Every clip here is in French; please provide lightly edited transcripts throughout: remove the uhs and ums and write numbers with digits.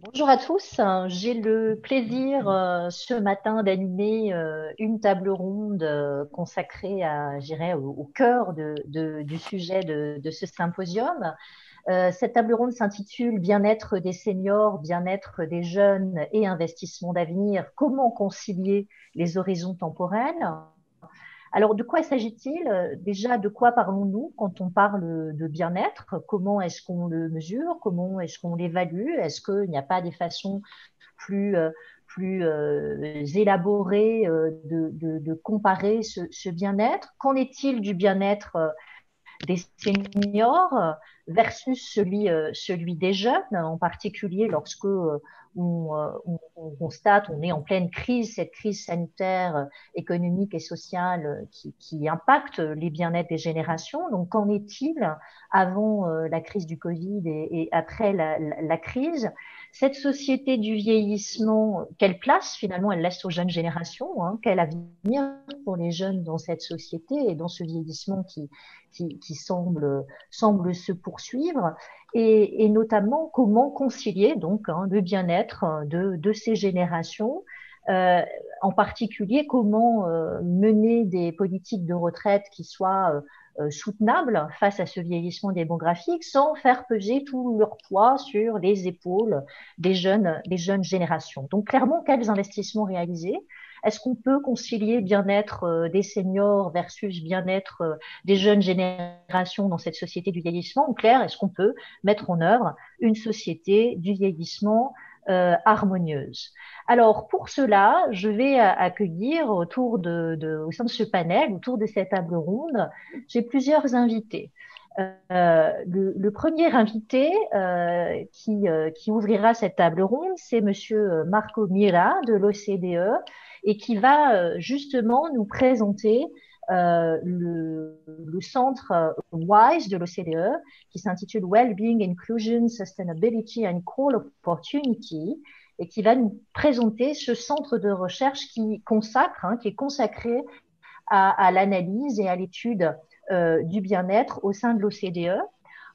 Bonjour à tous. J'ai le plaisir ce matin d'animer une table ronde consacrée je dirais, au cœur du sujet de ce symposium. Cette table ronde s'intitule Bien-être des seniors, bien-être des jeunes et investissement d'avenir. Comment concilier les horizons temporels? Alors, de quoi s'agit-il? Déjà, de quoi parlons-nous quand on parle de bien-être? Comment est-ce qu'on le mesure? Comment est-ce qu'on l'évalue? Est-ce qu'il n'y a pas des façons plus, plus élaborées de comparer ce bien-être? Qu'en est-il du bien-être des seniors versus celui des jeunes, en particulier lorsque on constate, on est en pleine crise, cette crise sanitaire, économique et sociale qui impacte les bien-être des générations. Donc, qu'en est-il avant la crise du Covid et après la crise? Cette société du vieillissement, quelle place finalement elle laisse aux jeunes générations, hein? Quel avenir pour les jeunes dans cette société et dans ce vieillissement qui semble se poursuivre, et notamment comment concilier donc le bien-être de ces générations, euh, en particulier comment mener des politiques de retraite qui soient soutenables face à ce vieillissement démographique sans faire peser tout leur poids sur les épaules des jeunes générations. Donc clairement, quels investissements réaliser? Est-ce qu'on peut concilier bien-être des seniors versus bien-être des jeunes générations dans cette société du vieillissement? En clair, est-ce qu'on peut mettre en œuvre une société du vieillissement harmonieuse? Alors, pour cela, je vais accueillir au sein de ce panel, autour de cette table ronde, j'ai plusieurs invités. Le premier invité qui ouvrira cette table ronde, c'est Monsieur Marco Mira de l'OCDE et qui va justement nous présenter le centre WISE de l'OCDE qui s'intitule Wellbeing, Inclusion, Sustainability and Equal Opportunity et qui va nous présenter ce centre de recherche qui est consacré à l'analyse et à l'étude du bien-être au sein de l'OCDE.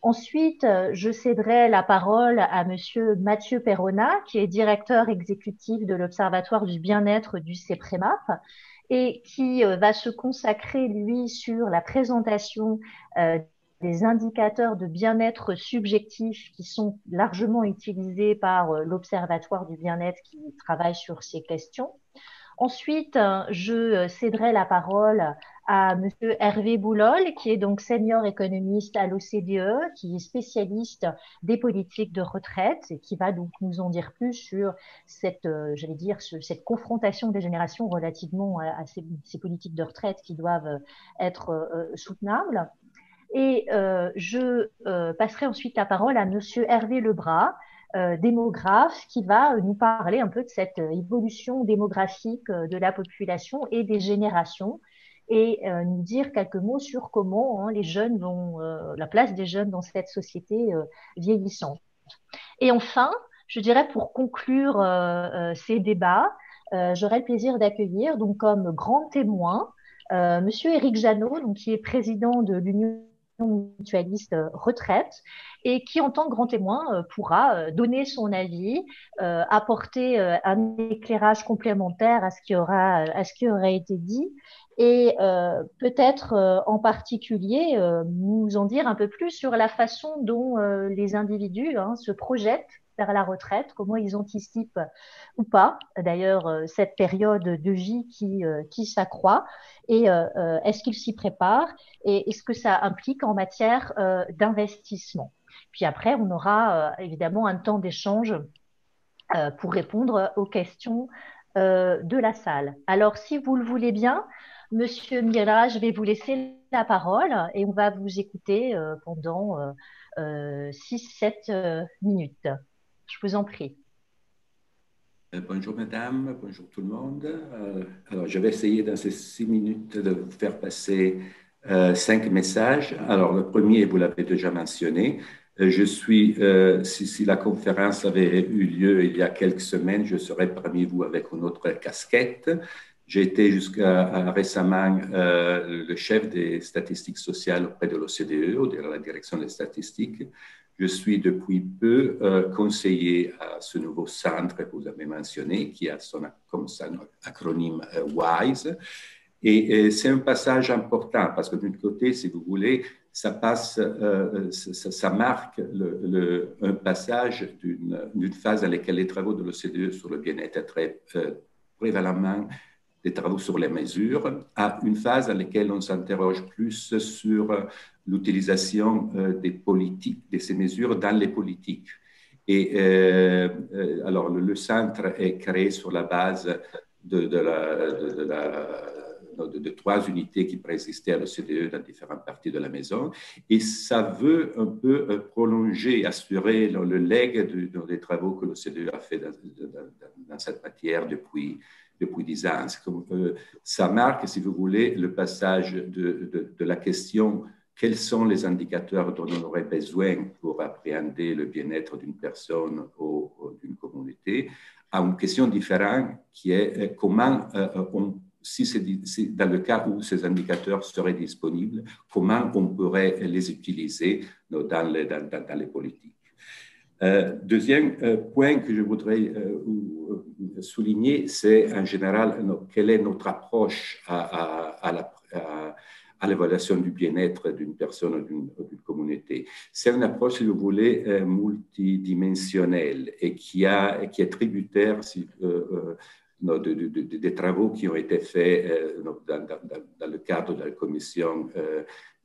Ensuite, je céderai la parole à Monsieur Mathieu Perrona, qui est directeur exécutif de l'Observatoire du bien-être du CEPREMAP et qui va se consacrer, lui, sur la présentation des indicateurs de bien-être subjectif qui sont largement utilisés par l'Observatoire du bien-être qui travaille sur ces questions. Ensuite, je céderai la parole à Monsieur Hervé Boulol, qui est donc senior économiste à l'OCDE, qui est spécialiste des politiques de retraite et qui va donc nous en dire plus sur j'allais dire, cette confrontation des générations relativement à ces politiques de retraite qui doivent être soutenables. Et je passerai ensuite la parole à Monsieur Hervé Lebras, démographe, qui va nous parler un peu de cette évolution démographique de la population et des générations et nous dire quelques mots sur comment les jeunes la place des jeunes dans cette société vieillissante. Et enfin, je dirais pour conclure ces débats, j'aurai le plaisir d'accueillir donc comme grand témoin Monsieur Éric Janot, donc, qui est président de l'Union mutualiste retraite et qui, en tant que grand témoin, pourra donner son avis, apporter un éclairage complémentaire à ce qui aura été dit et peut-être en particulier nous en dire un peu plus sur la façon dont les individus se projettent vers la retraite, comment ils anticipent ou pas, d'ailleurs, cette période de vie qui s'accroît et est-ce qu'ils s'y préparent et est-ce que ça implique en matière d'investissement. Puis après, on aura évidemment un temps d'échange pour répondre aux questions de la salle. Alors, si vous le voulez bien, Monsieur Mira, je vais vous laisser la parole et on va vous écouter pendant 6-7 minutes. Je vous en prie. Bonjour madame, bonjour tout le monde. Alors, je vais essayer dans ces 6 minutes de vous faire passer 5 messages. Alors, le premier, vous l'avez déjà mentionné. Si la conférence avait eu lieu il y a quelques semaines, je serais parmi vous avec une autre casquette. J'ai été jusqu'à récemment le chef des statistiques sociales auprès de l'OCDE, ou de la direction des statistiques. Je suis depuis peu conseiller à ce nouveau centre que vous avez mentionné, qui a comme son acronyme WISE. Et c'est un passage important parce que d'un côté, si vous voulez, ça passe, ça marque un passage d'une phase dans laquelle les travaux de l'OCDE sur le bien-être très prévalemment des travaux sur les mesures, à une phase dans laquelle on s'interroge plus sur l'utilisation des politiques, de ces mesures dans les politiques. Et alors, le centre est créé sur la base de trois unités qui préexistaient à l'OCDE dans différentes parties de la maison. Et ça veut un peu prolonger, assurer le legs des travaux que l'OCDE a fait dans cette matière depuis 10 ans. Ça marque, si vous voulez, le passage de la question quels sont les indicateurs dont on aurait besoin pour appréhender le bien-être d'une personne ou d'une communauté, à une question différente qui est comment si dans le cas où ces indicateurs seraient disponibles, comment on pourrait les utiliser dans les politiques. Deuxième point que je voudrais souligner, c'est en général quelle est notre approche à l'évaluation du bien-être d'une personne ou d'une communauté. C'est une approche, si vous voulez, multidimensionnelle et qui est tributaire des travaux qui ont été faits dans le cadre de la commission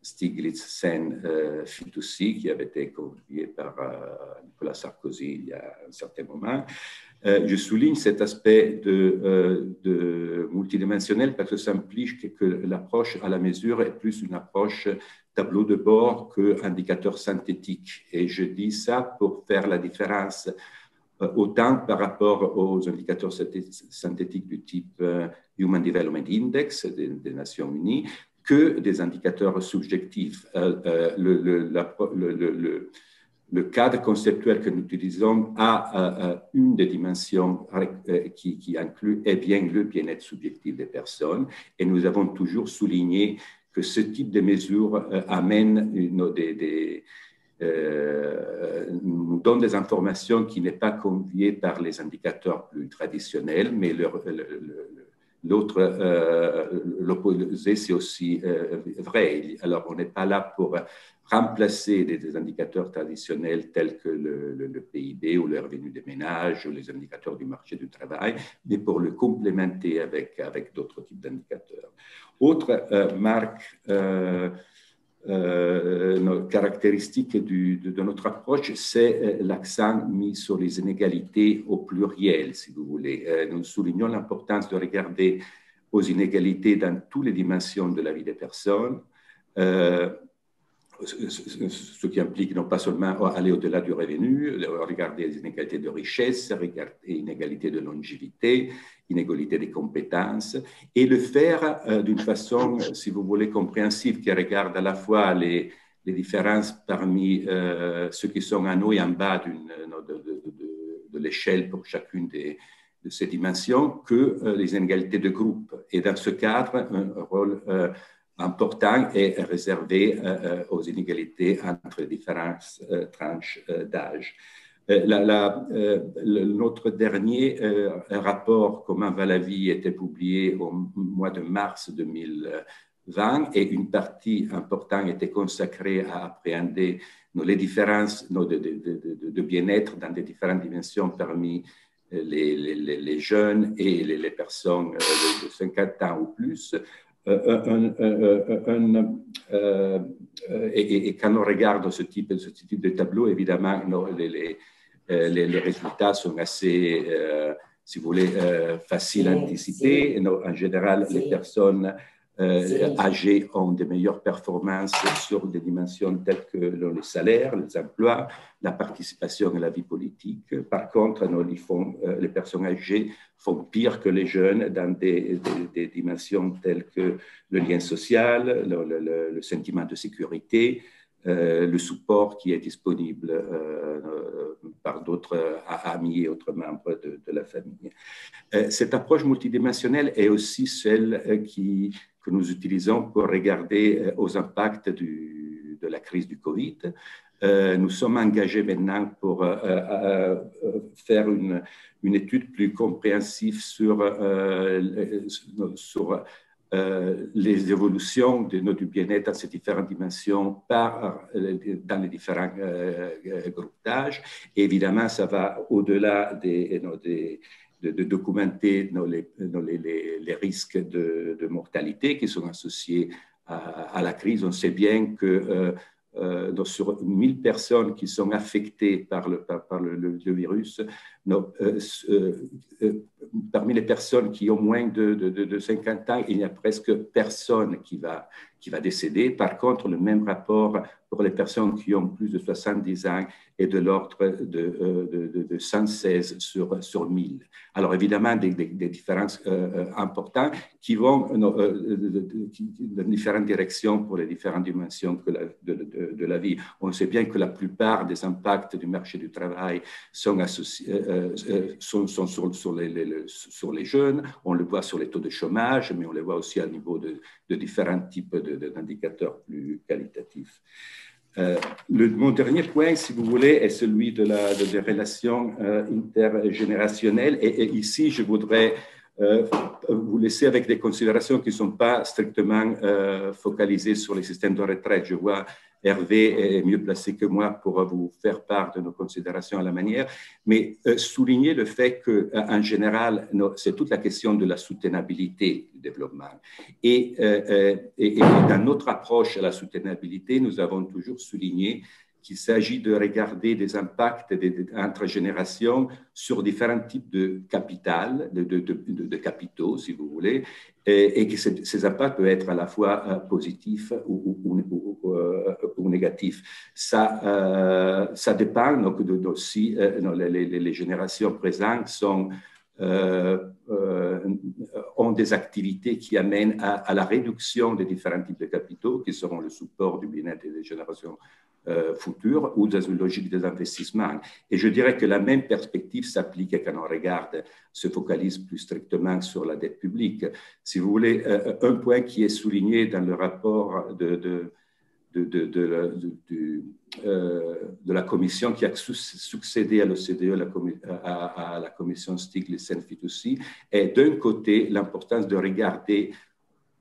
Stiglitz-Sen-Fitoussi, qui avait été conviée par Nicolas Sarkozy il y a un certain moment. Je souligne cet aspect de multidimensionnel parce que ça implique que l'approche à la mesure est plus une approche tableau de bord qu'indicateur synthétique. Et je dis ça pour faire la différence autant par rapport aux indicateurs synthétiques du type Human Development Index des Nations Unies que des indicateurs subjectifs. Le cadre conceptuel que nous utilisons a une des dimensions qui inclut bien le bien-être subjectif des personnes et nous avons toujours souligné que ce type de mesures amène nous donne des informations qui n'est pas conviées par les indicateurs plus traditionnels, mais l'opposé, c'est aussi vrai. Alors, on n'est pas là pour remplacer des indicateurs traditionnels tels que le PIB ou le revenu des ménages ou les indicateurs du marché du travail, mais pour le complémenter avec d'autres types d'indicateurs. Autre marque caractéristique de notre approche, c'est l'accent mis sur les inégalités au pluriel, si vous voulez. Nous soulignons l'importance de regarder aux inégalités dans toutes les dimensions de la vie des personnes, ce qui implique non pas seulement aller au-delà du revenu, regarder les inégalités de richesse, regarder les inégalités de longévité, inégalités des compétences, et le faire d'une façon, si vous voulez, compréhensive, qui regarde à la fois les différences parmi ceux qui sont en haut et en bas de l'échelle pour chacune de ces dimensions, que les inégalités de groupe. Et dans ce cadre, un rôle important est réservé aux inégalités entre différentes tranches d'âge. Notre dernier rapport Comment va la vie était publié au mois de mars 2020 et une partie importante était consacrée à appréhender les différences de bien-être dans des différentes dimensions parmi les jeunes et les personnes de 50 ans ou plus. Et quand on regarde ce type de tableau, évidemment, les résultats sont assez, si vous voulez, faciles à anticiper. En général, les personnes âgées ont de meilleures performances sur des dimensions telles que les salaires, les emplois, la participation à la vie politique. Par contre, les personnes âgées font pire que les jeunes dans des dimensions telles que le lien social, le sentiment de sécurité, le support qui est disponible par d'autres amis et autres membres de la famille. Cette approche multidimensionnelle est aussi celle que nous utilisons pour regarder aux impacts de la crise du Covid. nous sommes engagés maintenant pour faire une étude plus compréhensive sur les évolutions du bien-être dans ces différentes dimensions dans les différents groupes d'âge. Évidemment, ça va au-delà de documenter les risques de mortalité qui sont associés à la crise. On sait bien que sur 1000 personnes qui sont affectées par le virus, parmi les personnes qui ont moins de 50 ans, il n'y a presque personne qui va décéder. Par contre, le même rapport pour les personnes qui ont plus de 70 ans est de l'ordre de 116 sur 1000. Alors, évidemment, des différences importantes qui vont dans différentes directions pour les différentes dimensions de la vie. On sait bien que la plupart des impacts du marché du travail sont sur les jeunes, on le voit sur les taux de chômage, mais on le voit aussi au niveau de différents types d'indicateurs plus qualitatifs. Mon dernier point, si vous voulez, est celui des relations intergénérationnelles. Et ici, je voudrais vous laisser avec des considérations qui ne sont pas strictement focalisées sur les systèmes de retraite. Je vois Hervé est mieux placé que moi pour vous faire part de nos considérations à la manière, mais souligner le fait qu'en général, c'est toute la question de la soutenabilité du développement. Et dans notre approche à la soutenabilité, nous avons toujours souligné qu'il s'agit de regarder des impacts entre générations sur différents types de capital, de capitaux, si vous voulez, et que ces impacts peuvent être à la fois positifs ou négatifs. Ça dépend donc aussi, les générations présentes ont des activités qui amènent à la réduction des différents types de capitaux qui seront le support du bien-être des générations futures ou dans une logique des investissements. Et je dirais que la même perspective s'applique quand on se focalise plus strictement sur la dette publique. Si vous voulez, un point qui est souligné dans le rapport de la commission qui a succédé à l'OCDE, à la commission Stiglitz-Sen-Fitoussi, est d'un côté l'importance de regarder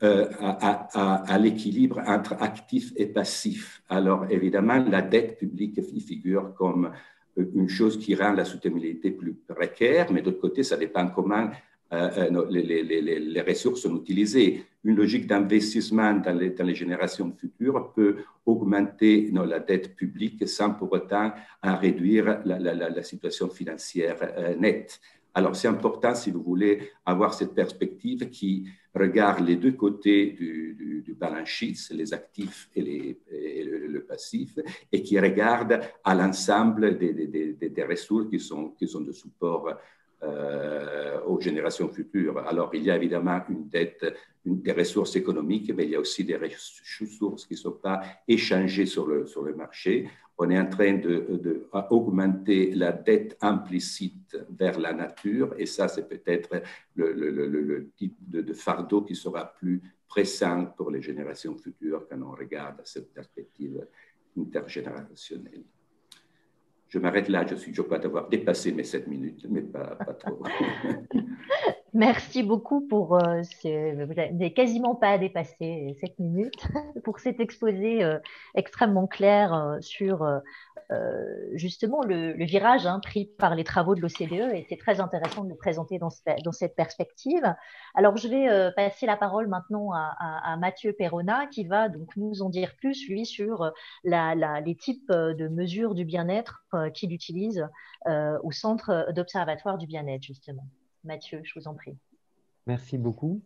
à l'équilibre entre actifs et passifs. Alors évidemment, la dette publique y figure comme une chose qui rend la soutenabilité plus précaire, mais d'autre côté, ça dépend comment les ressources sont utilisées. Une logique d'investissement dans les générations futures peut augmenter la dette publique sans pour autant en réduire la situation financière nette. Alors, c'est important, si vous voulez, avoir cette perspective qui regarde les deux côtés du balance sheet, les actifs et le passif, et qui regarde à l'ensemble des ressources qui sont de support aux générations futures. Alors, il y a évidemment une dette, des ressources économiques, mais il y a aussi des ressources qui ne sont pas échangées sur le marché. On est en train d'augmenter la dette implicite vers la nature, et ça, c'est peut-être le type de fardeau qui sera plus pressant pour les générations futures quand on regarde cette perspective intergénérationnelle. Je m'arrête là, je crois d'avoir dépassé mes 7 minutes, mais pas trop. Merci beaucoup pour vous n'avez quasiment pas dépassé 7 minutes pour cet exposé extrêmement clair sur justement le virage pris par les travaux de l'OCDE, et c'est très intéressant de le présenter dans cette perspective. Alors je vais passer la parole maintenant à Mathieu Perrona qui va donc nous en dire plus, lui, sur les types de mesures du bien-être qu'il utilise au Centre d'Observatoire du bien-être, justement. Mathieu, je vous en prie. Merci beaucoup.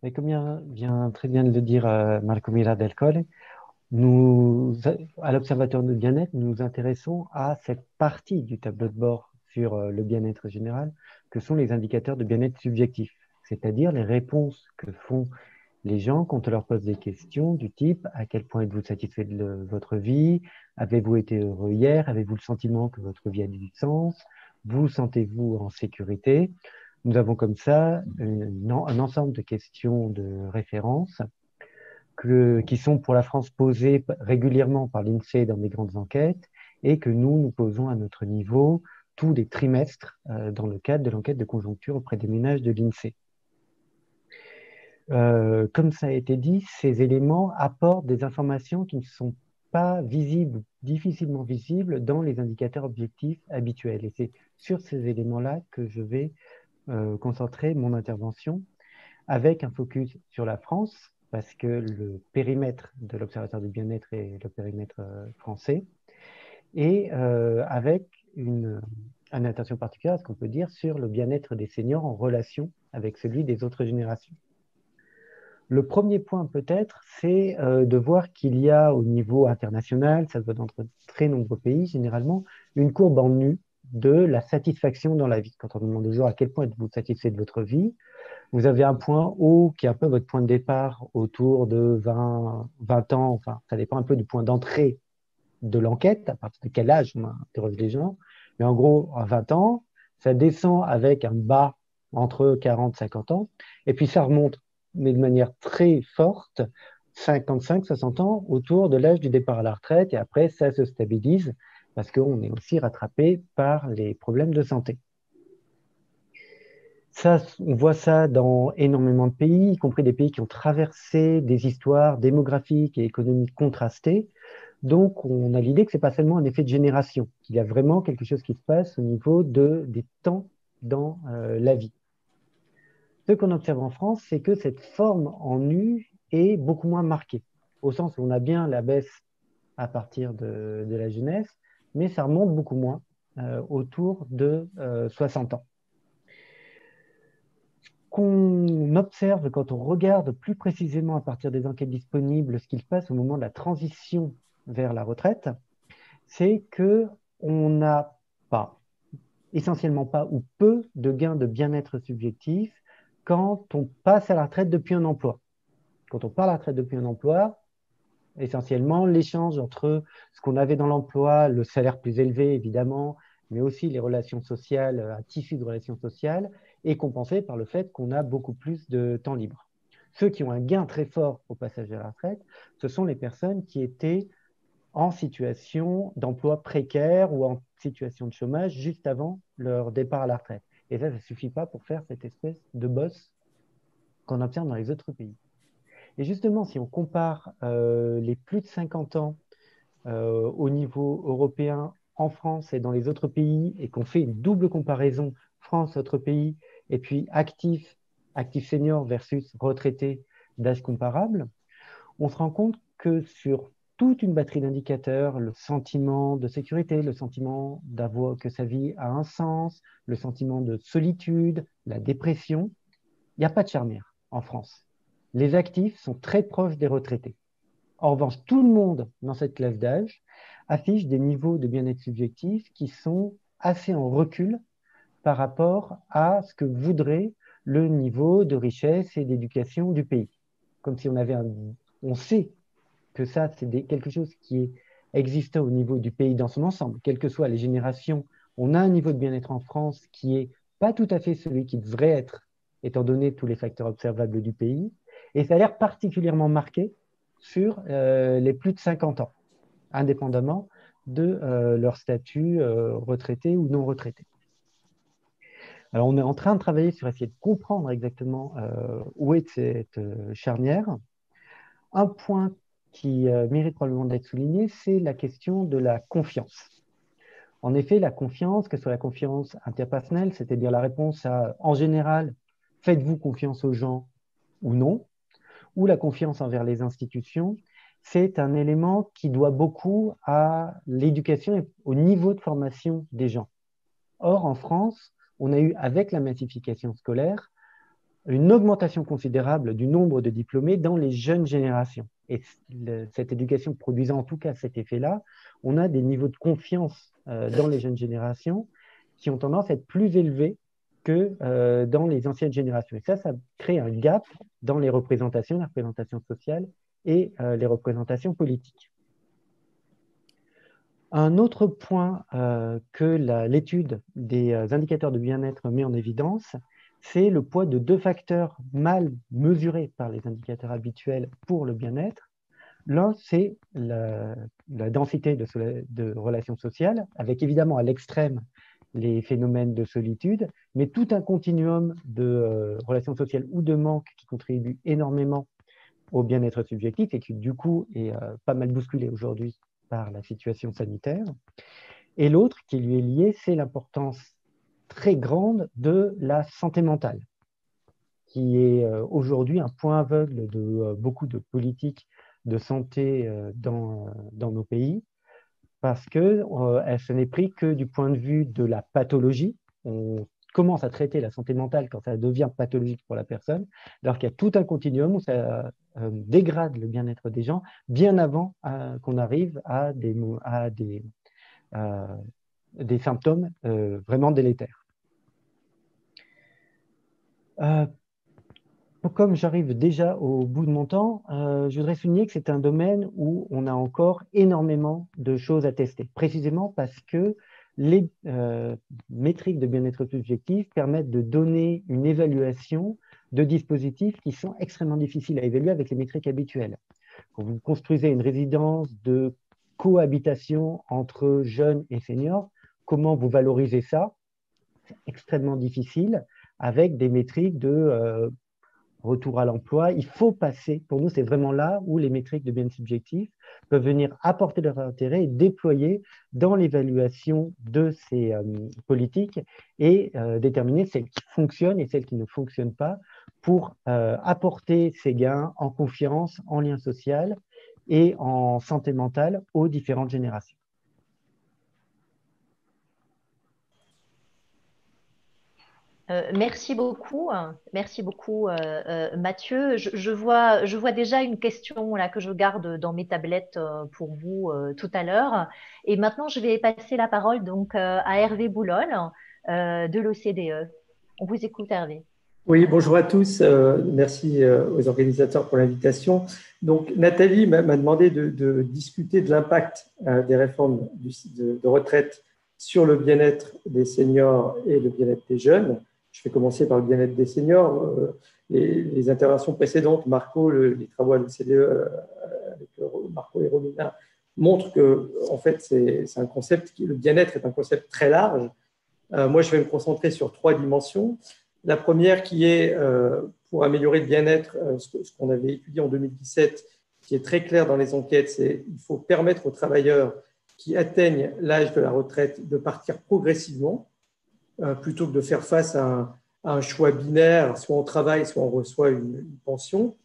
Et comme vient très bien de le dire Marco Mira del Colle, nous, à l'Observatoire du bien-être, nous nous intéressons à cette partie du tableau de bord sur le bien-être général, que sont les indicateurs de bien-être subjectif, c'est-à-dire les réponses que font les gens quand on leur pose des questions du type « À quel point êtes-vous satisfait de votre vie ? Avez-vous été heureux hier ? Avez-vous le sentiment que votre vie a du sens ? Vous sentez-vous en sécurité ?» Nous avons comme ça un ensemble de questions de référence qui sont pour la France posées régulièrement par l'INSEE dans des grandes enquêtes et que nous posons à notre niveau tous les trimestres dans le cadre de l'enquête de conjoncture auprès des ménages de l'INSEE. Comme ça a été dit, ces éléments apportent des informations qui ne sont pas visibles, difficilement visibles dans les indicateurs objectifs habituels. Et c'est sur ces éléments-là que je vais concentrer mon intervention avec un focus sur la France, parce que le périmètre de l'Observatoire du bien-être est le périmètre français, et avec une attention particulière à ce qu'on peut dire sur le bien-être des seniors en relation avec celui des autres générations. Le premier point peut-être, c'est de voir qu'il y a au niveau international, ça se voit dans de très nombreux pays généralement, une courbe en U de la satisfaction dans la vie. Quand on demande aux gens à quel point êtes-vous satisfait de votre vie, vous avez un point haut qui est un peu votre point de départ autour de 20 ans, enfin ça dépend un peu du point d'entrée de l'enquête, à partir de quel âge on interroge les gens, mais en gros à 20 ans, ça descend avec un bas entre 40 et 50 ans, et puis ça remonte mais de manière très forte, 55-60 ans, autour de l'âge du départ à la retraite, et après, ça se stabilise parce qu'on est aussi rattrapé par les problèmes de santé. Ça, on voit ça dans énormément de pays, y compris des pays qui ont traversé des histoires démographiques et économiques contrastées. Donc, on a l'idée que ce n'est pas seulement un effet de génération, qu'il y a vraiment quelque chose qui se passe au niveau des temps dans la vie. Ce qu'on observe en France, c'est que cette forme en U est beaucoup moins marquée, au sens où on a bien la baisse à partir de la jeunesse, mais ça remonte beaucoup moins autour de 60 ans. Ce qu'on observe quand on regarde plus précisément à partir des enquêtes disponibles ce qui se passe au moment de la transition vers la retraite, c'est qu'on n'a pas, essentiellement pas ou peu de gains de bien-être subjectif quand on passe à la retraite depuis un emploi. Quand on part à la retraite depuis un emploi, essentiellement, l'échange entre ce qu'on avait dans l'emploi, le salaire plus élevé, évidemment, mais aussi les relations sociales, un tissu de relations sociales, est compensé par le fait qu'on a beaucoup plus de temps libre. Ceux qui ont un gain très fort au passage à la retraite, ce sont les personnes qui étaient en situation d'emploi précaire ou en situation de chômage juste avant leur départ à la retraite. Et ça ne suffit pas pour faire cette espèce de bosse qu'on obtient dans les autres pays. Et justement, si on compare les plus de 50 ans au niveau européen en France et dans les autres pays, et qu'on fait une double comparaison France, autres pays, et puis actifs seniors versus retraités d'âge comparable, on se rend compte que sur toute une batterie d'indicateurs, le sentiment de sécurité, le sentiment d'avoir que sa vie a un sens, le sentiment de solitude, la dépression, il n'y a pas de charnière en France. Les actifs sont très proches des retraités. En revanche, tout le monde dans cette classe d'âge affiche des niveaux de bien-être subjectif qui sont assez en recul par rapport à ce que voudrait le niveau de richesse et d'éducation du pays. Comme si on sait que ça, c'est quelque chose qui est existant au niveau du pays dans son ensemble, quelles que soient les générations. On a un niveau de bien-être en France qui n'est pas tout à fait celui qui devrait être, étant donné tous les facteurs observables du pays, et ça a l'air particulièrement marqué sur les plus de 50 ans, indépendamment de leur statut retraité ou non retraité. Alors, on est en train de travailler sur essayer de comprendre exactement où est cette charnière. Un point qui mérite probablement d'être souligné, c'est la question de la confiance. En effet, la confiance, que ce soit la confiance interpersonnelle, c'est-à-dire la réponse à, en général, faites-vous confiance aux gens ou non, ou la confiance envers les institutions, c'est un élément qui doit beaucoup à l'éducation et au niveau de formation des gens. Or, en France, on a eu, avec la massification scolaire, une augmentation considérable du nombre de diplômés dans les jeunes générations. Et cette éducation produisant en tout cas cet effet-là, on a des niveaux de confiance dans les jeunes générations qui ont tendance à être plus élevés que dans les anciennes générations. Et ça crée un gap dans les représentations sociales et les représentations politiques. Un autre point que l'étude des indicateurs de bien-être met en évidence, c'est le poids de deux facteurs mal mesurés par les indicateurs habituels pour le bien-être. L'un, c'est la densité de relations sociales, avec évidemment à l'extrême les phénomènes de solitude, mais tout un continuum de relations sociales ou de manque qui contribuent énormément au bien-être subjectif et qui, du coup, est pas mal bousculé aujourd'hui par la situation sanitaire. Et l'autre qui lui est lié, c'est l'importance très grande de la santé mentale, qui est aujourd'hui un point aveugle de beaucoup de politiques de santé dans nos pays, parce que ce n'est pris que du point de vue de la pathologie. On commence à traiter la santé mentale quand ça devient pathologique pour la personne, alors qu'il y a tout un continuum où ça dégrade le bien-être des gens bien avant qu'on arrive à des symptômes vraiment délétères. Comme j'arrive déjà au bout de mon temps, je voudrais souligner que c'est un domaine où on a encore énormément de choses à tester, précisément parce que les métriques de bien-être subjectif permettent de donner une évaluation de dispositifs qui sont extrêmement difficiles à évaluer avec les métriques habituelles. Quand vous construisez une résidence de cohabitation entre jeunes et seniors, comment vous valorisez ça? C'est extrêmement difficile avec des métriques de retour à l'emploi. Il faut passer, pour nous, c'est vraiment là où les métriques de bien subjectif peuvent venir apporter leur intérêt et déployer dans l'évaluation de ces politiques et déterminer celles qui fonctionnent et celles qui ne fonctionnent pas pour apporter ces gains en confiance, en lien social et en santé mentale aux différentes générations. Merci beaucoup, Mathieu. Je vois déjà une question là que je garde dans mes tablettes pour vous tout à l'heure. Et maintenant, je vais passer la parole donc à Hervé Boulol de l'OCDE. On vous écoute, Hervé. Oui, bonjour à tous. Merci aux organisateurs pour l'invitation. Donc, Nathalie m'a demandé de discuter de l'impact des réformes de retraite sur le bien-être des seniors et le bien-être des jeunes. Je vais commencer par le bien-être des seniors. Les interventions précédentes, Marco, les travaux à l'OCDE avec Marco et Romina montrent que, en fait, c'est un concept le bien-être est un concept très large. Moi, je vais me concentrer sur 3 dimensions. La première qui est, pour améliorer le bien-être, ce qu'on avait étudié en 2017, qui est très clair dans les enquêtes, c'est qu'il faut permettre aux travailleurs qui atteignent l'âge de la retraite de partir progressivement, plutôt que de faire face à un choix binaire, soit on travaille, soit on reçoit une pension.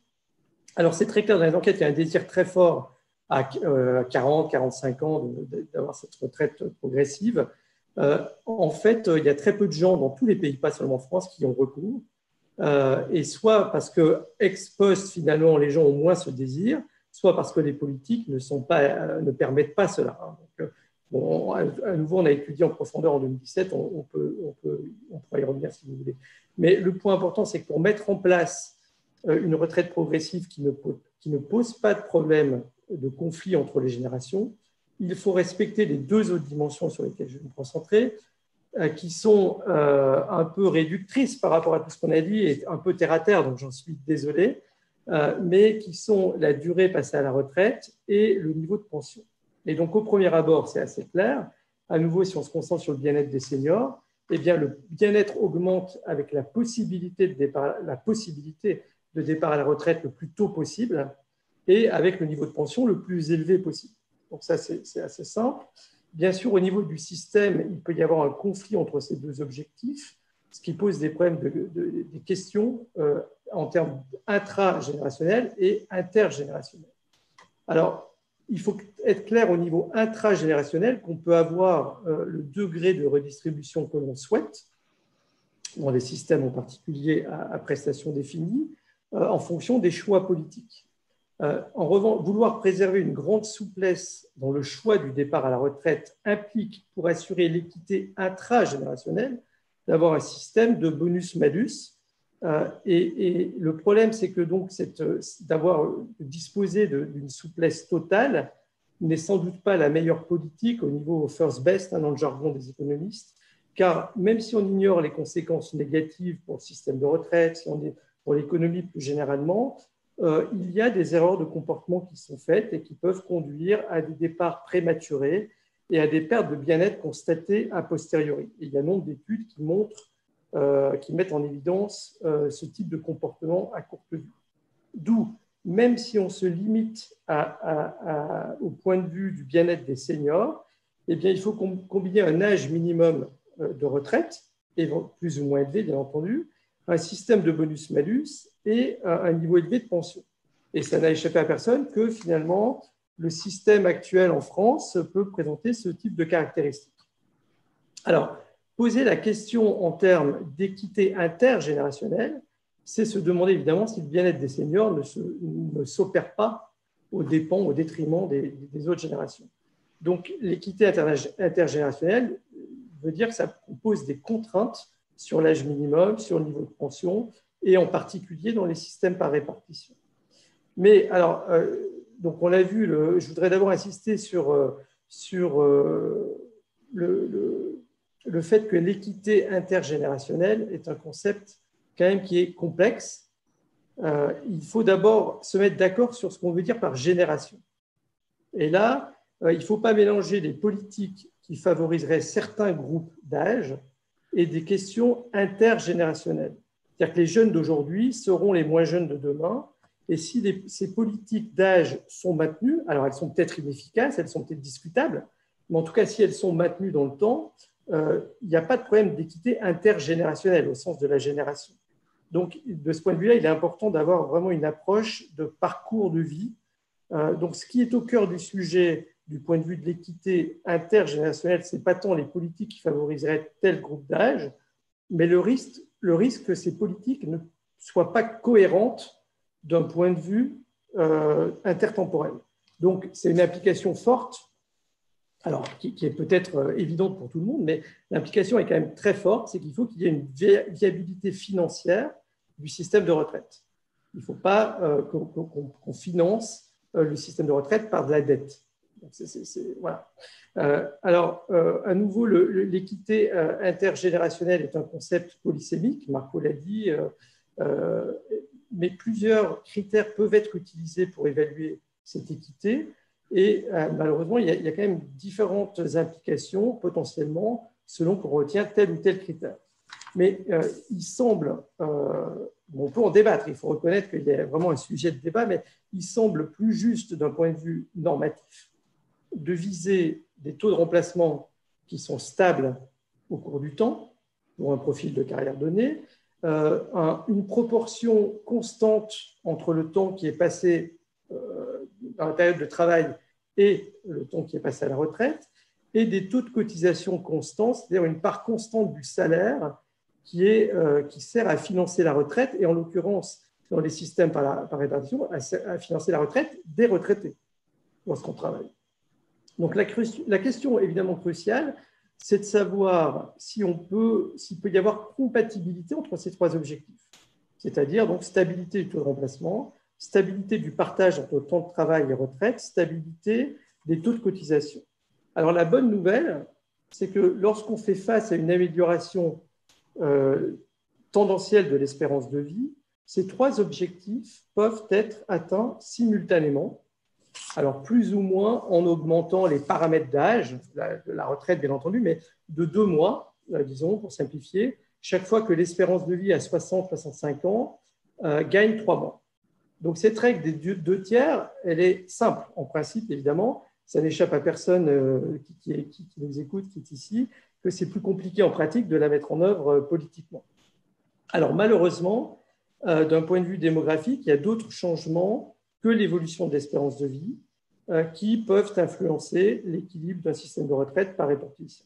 Alors, c'est très clair dans les enquêtes, il y a un désir très fort à 40, 45 ans d'avoir cette retraite progressive. En fait, il y a très peu de gens dans tous les pays, pas seulement en France, qui ont recours. Et soit parce que ex post, finalement, les gens ont moins ce désir, soit parce que les politiques ne permettent pas cela. Donc, bon, à nouveau, on a étudié en profondeur en 2017, on pourra y revenir si vous voulez. Mais le point important, c'est que pour mettre en place une retraite progressive qui ne pose pas de problème de conflit entre les générations, il faut respecter les 2 autres dimensions sur lesquelles je vais me concentrer, qui sont un peu réductrices par rapport à tout ce qu'on a dit et un peu terre-à-terre, donc j'en suis désolé, mais qui sont la durée passée à la retraite et le niveau de pension. Et donc, au premier abord, c'est assez clair. À nouveau, si on se concentre sur le bien-être des seniors, eh bien, le bien-être augmente avec la possibilité de départ à la retraite le plus tôt possible et avec le niveau de pension le plus élevé possible. Donc ça, c'est assez simple. Bien sûr, au niveau du système, il peut y avoir un conflit entre ces 2 objectifs, ce qui pose des problèmes, des questions en termes intragénérationnels et intergénérationnels. Alors, il faut être clair au niveau intragénérationnel qu'on peut avoir le degré de redistribution que l'on souhaite, dans des systèmes en particulier à prestations définies, en fonction des choix politiques. En revanche, vouloir préserver une grande souplesse dans le choix du départ à la retraite implique, pour assurer l'équité intragénérationnelle, d'avoir un système de bonus-malus. Et le problème, c'est que donc disposer d'une souplesse totale n'est sans doute pas la meilleure politique au niveau first best, dans le jargon des économistes, car même si on ignore les conséquences négatives pour le système de retraite, pour l'économie plus généralement, il y a des erreurs de comportement qui sont faites et qui peuvent conduire à des départs prématurés et à des pertes de bien-être constatées a posteriori. Et il y a nombre d'études qui montrent, qui mettent en évidence ce type de comportement à courte vue. D'où, même si on se limite au point de vue du bien-être des seniors, eh bien, il faut combiner un âge minimum de retraite, plus ou moins élevé, bien entendu, un système de bonus-malus et un niveau élevé de pension. Et ça n'a échappé à personne que finalement, le système actuel en France peut présenter ce type de caractéristiques. Alors, poser la question en termes d'équité intergénérationnelle, c'est se demander évidemment si le bien-être des seniors ne s'opère pas aux dépens, au détriment des autres générations. Donc, l'équité intergénérationnelle veut dire que ça pose des contraintes sur l'âge minimum, sur le niveau de pension, et en particulier dans les systèmes par répartition. Mais alors, donc on l'a vu, je voudrais d'abord insister sur le fait que l'équité intergénérationnelle est un concept quand même qui est complexe. Il faut d'abord se mettre d'accord sur ce qu'on veut dire par génération. Et là, il ne faut pas mélanger des politiques qui favoriseraient certains groupes d'âge et des questions intergénérationnelles. C'est-à-dire que les jeunes d'aujourd'hui seront les moins jeunes de demain. Et si ces politiques d'âge sont maintenues, alors elles sont peut-être inefficaces, elles sont peut-être discutables, mais en tout cas, si elles sont maintenues dans le temps, il n'y a pas de problème d'équité intergénérationnelle au sens de la génération. Donc, de ce point de vue-là, il est important d'avoir vraiment une approche de parcours de vie. Donc, ce qui est au cœur du sujet du point de vue de l'équité intergénérationnelle, ce n'est pas tant les politiques qui favoriseraient tel groupe d'âge, mais le risque que ces politiques ne soient pas cohérentes d'un point de vue intertemporel. Donc, c'est une application forte, alors qui est peut-être évidente pour tout le monde, mais l'implication est quand même très forte, c'est qu'il faut qu'il y ait une viabilité financière du système de retraite. Il ne faut pas qu'on finance le système de retraite par de la dette. Donc, voilà. Alors, à nouveau, l'équité intergénérationnelle est un concept polysémique, Marco l'a dit, mais plusieurs critères peuvent être utilisés pour évaluer cette équité. Et malheureusement, il y a quand même différentes implications potentiellement selon qu'on retient tel ou tel critère. Mais il semble, on peut en débattre, il faut reconnaître qu'il y a vraiment un sujet de débat, mais il semble plus juste d'un point de vue normatif de viser des taux de remplacement qui sont stables au cours du temps, pour un profil de carrière donné, une proportion constante entre le temps qui est passé dans la période de travail et le temps qui est passé à la retraite, et des taux de cotisation constants, c'est-à-dire une part constante du salaire qui sert à financer la retraite, et en l'occurrence, dans les systèmes par répartition, à financer la retraite des retraités lorsqu'on travaille. Donc la question évidemment cruciale, c'est de savoir s'il peut y avoir compatibilité entre ces trois objectifs, c'est-à-dire donc stabilité du taux de remplacement, stabilité du partage entre temps de travail et retraite, stabilité des taux de cotisation. Alors la bonne nouvelle, c'est que lorsqu'on fait face à une amélioration tendancielle de l'espérance de vie, ces trois objectifs peuvent être atteints simultanément. Alors, plus ou moins en augmentant les paramètres d'âge, de la retraite bien entendu, mais de 2 mois, disons, pour simplifier, chaque fois que l'espérance de vie à 60-65 ans gagne 3 mois. Donc, cette règle des 2 tiers, elle est simple, en principe, évidemment. Ça n'échappe à personne qui nous écoute, qui est ici, que c'est plus compliqué en pratique de la mettre en œuvre politiquement. Alors, malheureusement, d'un point de vue démographique, il y a d'autres changements que l'évolution de l'espérance de vie qui peuvent influencer l'équilibre d'un système de retraite par répartition.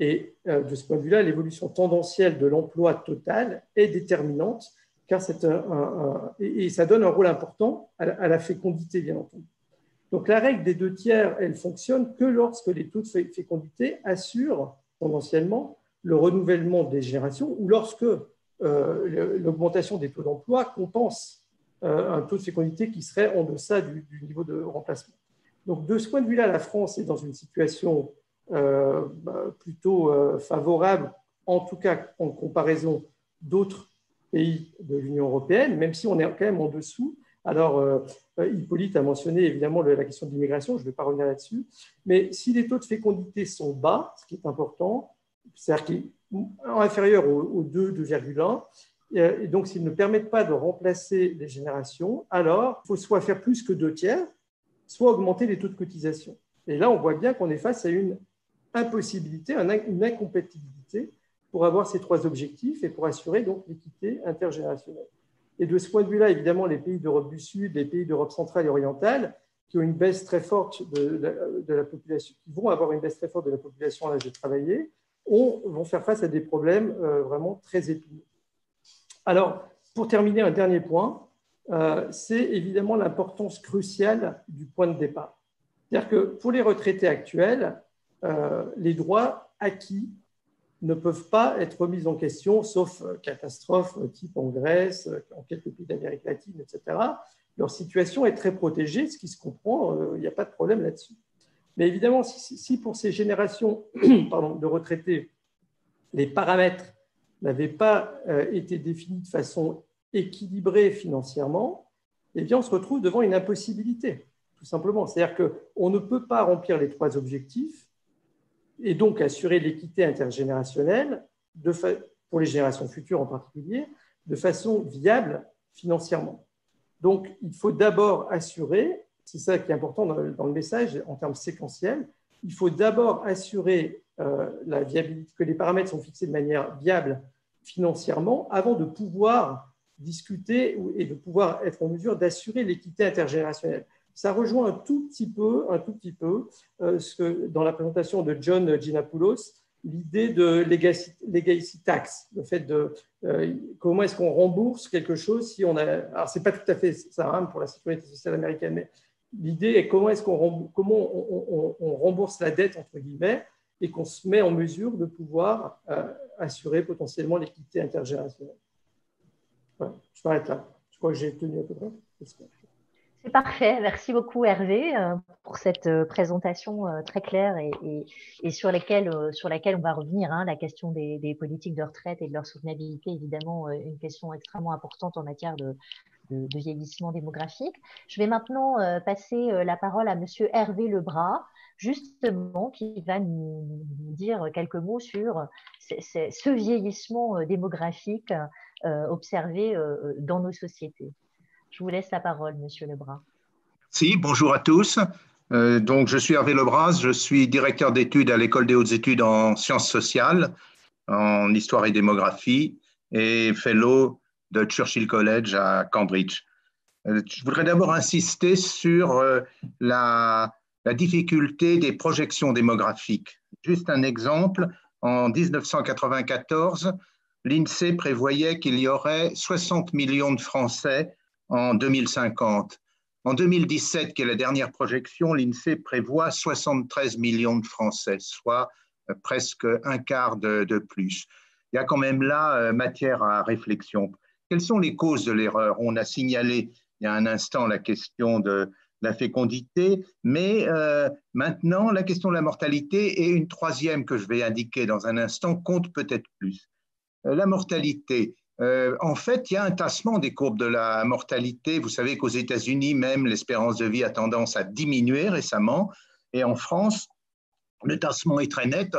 Et de ce point de vue-là, l'évolution tendancielle de l'emploi total est déterminante, car et ça donne un rôle important à la fécondité, bien entendu. Donc la règle des 2 tiers, elle fonctionne que lorsque les taux de fécondité assurent tendanciellement le renouvellement des générations, ou lorsque l'augmentation des taux d'emploi compense un taux de fécondité qui serait en deçà du niveau de remplacement. Donc, de ce point de vue-là, la France est dans une situation plutôt favorable, en tout cas en comparaison d'autres pays de l'Union européenne, même si on est quand même en dessous Alors, Hippolyte a mentionné évidemment la question de l'immigration, je ne vais pas revenir là-dessus, mais si les taux de fécondité sont bas, ce qui est important, c'est-à-dire qu'ils sont inférieurs au 2, 2,1, et donc s'ils ne permettent pas de remplacer les générations, alors il faut soit faire plus que 2 tiers, soit augmenter les taux de cotisation. Et là, on voit bien qu'on est face à une impossibilité, une incompatibilité pour avoir ces 3 objectifs et pour assurer donc l'équité intergénérationnelle. Et de ce point de vue-là, évidemment, les pays d'Europe du Sud, les pays d'Europe centrale et orientale, qui ont une baisse très forte de la population, qui vont avoir une baisse très forte de la population à l'âge de travailler, vont faire face à des problèmes vraiment très épineux. Alors, pour terminer, un dernier point, c'est évidemment l'importance cruciale du point de départ. C'est-à-dire que pour les retraités actuels, les droits acquis ne peuvent pas être remis en question, sauf catastrophe type en Grèce, en quelques pays d'Amérique latine, etc. Leur situation est très protégée, ce qui se comprend, il n'y a pas de problème là-dessus. Mais évidemment, si pour ces générations de retraités, les paramètres n'avaient pas été définis de façon équilibrée financièrement, eh bien, on se retrouve devant une impossibilité, tout simplement. C'est-à-dire qu'on ne peut pas remplir les 3 objectifs et donc assurer l'équité intergénérationnelle pour les générations futures en particulier, de façon viable financièrement. Donc, il faut d'abord assurer, c'est ça qui est important dans le message en termes séquentiels, il faut d'abord assurer la viabilité, que les paramètres sont fixés de manière viable financièrement avant de pouvoir discuter et de pouvoir être en mesure d'assurer l'équité intergénérationnelle. Ça rejoint un tout petit peu ce que, dans la présentation de John Ginapoulos, l'idée de legacy tax, le fait de comment est-ce qu'on rembourse quelque chose si on a… Alors, ce n'est pas tout à fait ça pour la sécurité sociale américaine, mais l'idée est comment on rembourse la dette, entre guillemets, et qu'on se met en mesure de pouvoir assurer potentiellement l'équité intergénérationnelle. Voilà, je m'arrête là. Je crois que j'ai tenu à peu près. C'est parfait. Merci beaucoup, Hervé, pour cette présentation très claire et sur laquelle on va revenir. La question des politiques de retraite et de leur soutenabilité, évidemment, une question extrêmement importante en matière de vieillissement démographique. Je vais maintenant passer la parole à Monsieur Hervé Lebras, justement, qui va nous dire quelques mots sur ce vieillissement démographique observé dans nos sociétés. Je vous laisse la parole, Monsieur Lebras. Si, bonjour à tous. Donc, je suis Hervé Lebras, je suis directeur d'études à l'École des hautes études en sciences sociales, en histoire et démographie, et fellow de Churchill College à Cambridge. Je voudrais d'abord insister sur la difficulté des projections démographiques. Juste un exemple, en 1994, l'INSEE prévoyait qu'il y aurait 60 millions de Français en 2050. En 2017, qui est la dernière projection, l'INSEE prévoit 73 millions de Français, soit presque un quart de plus. Il y a quand même là matière à réflexion. Quelles sont les causes de l'erreur? On a signalé il y a un instant la question de la fécondité, mais maintenant la question de la mortalité et une troisième que je vais indiquer dans un instant compte peut-être plus. La mortalité. En fait, il y a un tassement des courbes de la mortalité. Vous savez qu'aux États-Unis, même, l'espérance de vie a tendance à diminuer récemment. Et en France, le tassement est très net.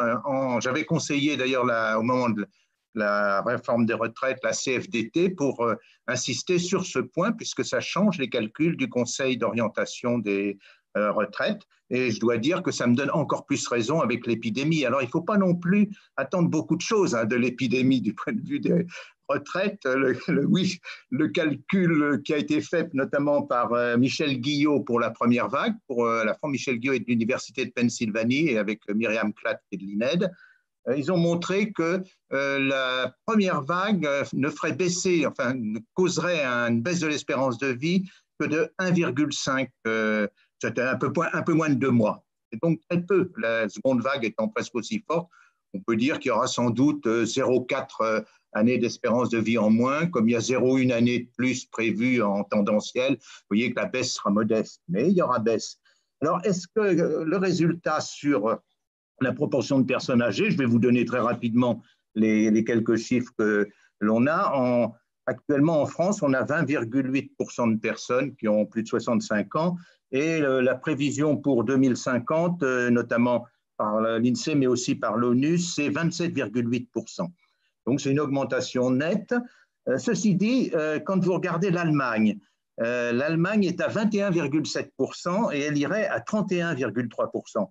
J'avais conseillé d'ailleurs au moment de la réforme des retraites, la CFDT, pour insister sur ce point, puisque ça change les calculs du Conseil d'orientation des retraites. Et je dois dire que ça me donne encore plus raison avec l'épidémie. Alors, il ne faut pas non plus attendre beaucoup de choses de l'épidémie du point de vue des retraites. Le calcul qui a été fait notamment par Michel Guillot pour la première vague, pour la France, Michel Guillot est de l'Université de Pennsylvanie et avec Myriam Klatt et de l'INED, ils ont montré que la première vague ne ferait baisser, enfin, ne causerait une baisse de l'espérance de vie que de 1,5, c'était un peu moins de 2 mois. Et donc très peu, la seconde vague étant presque aussi forte, on peut dire qu'il y aura sans doute 0,4 années d'espérance de vie en moins, comme il y a 0,1 année de plus prévue en tendanciel. Vous voyez que la baisse sera modeste, mais il y aura baisse. Alors, est-ce que le résultat sur la proportion de personnes âgées, je vais vous donner très rapidement les quelques chiffres que l'on a. Actuellement, en France, on a 20,8% de personnes qui ont plus de 65 ans et la prévision pour 2050, notamment par l'INSEE, mais aussi par l'ONU, c'est 27,8%. Donc, c'est une augmentation nette. Ceci dit, quand vous regardez l'Allemagne, l'Allemagne est à 21,7% et elle irait à 31,3%.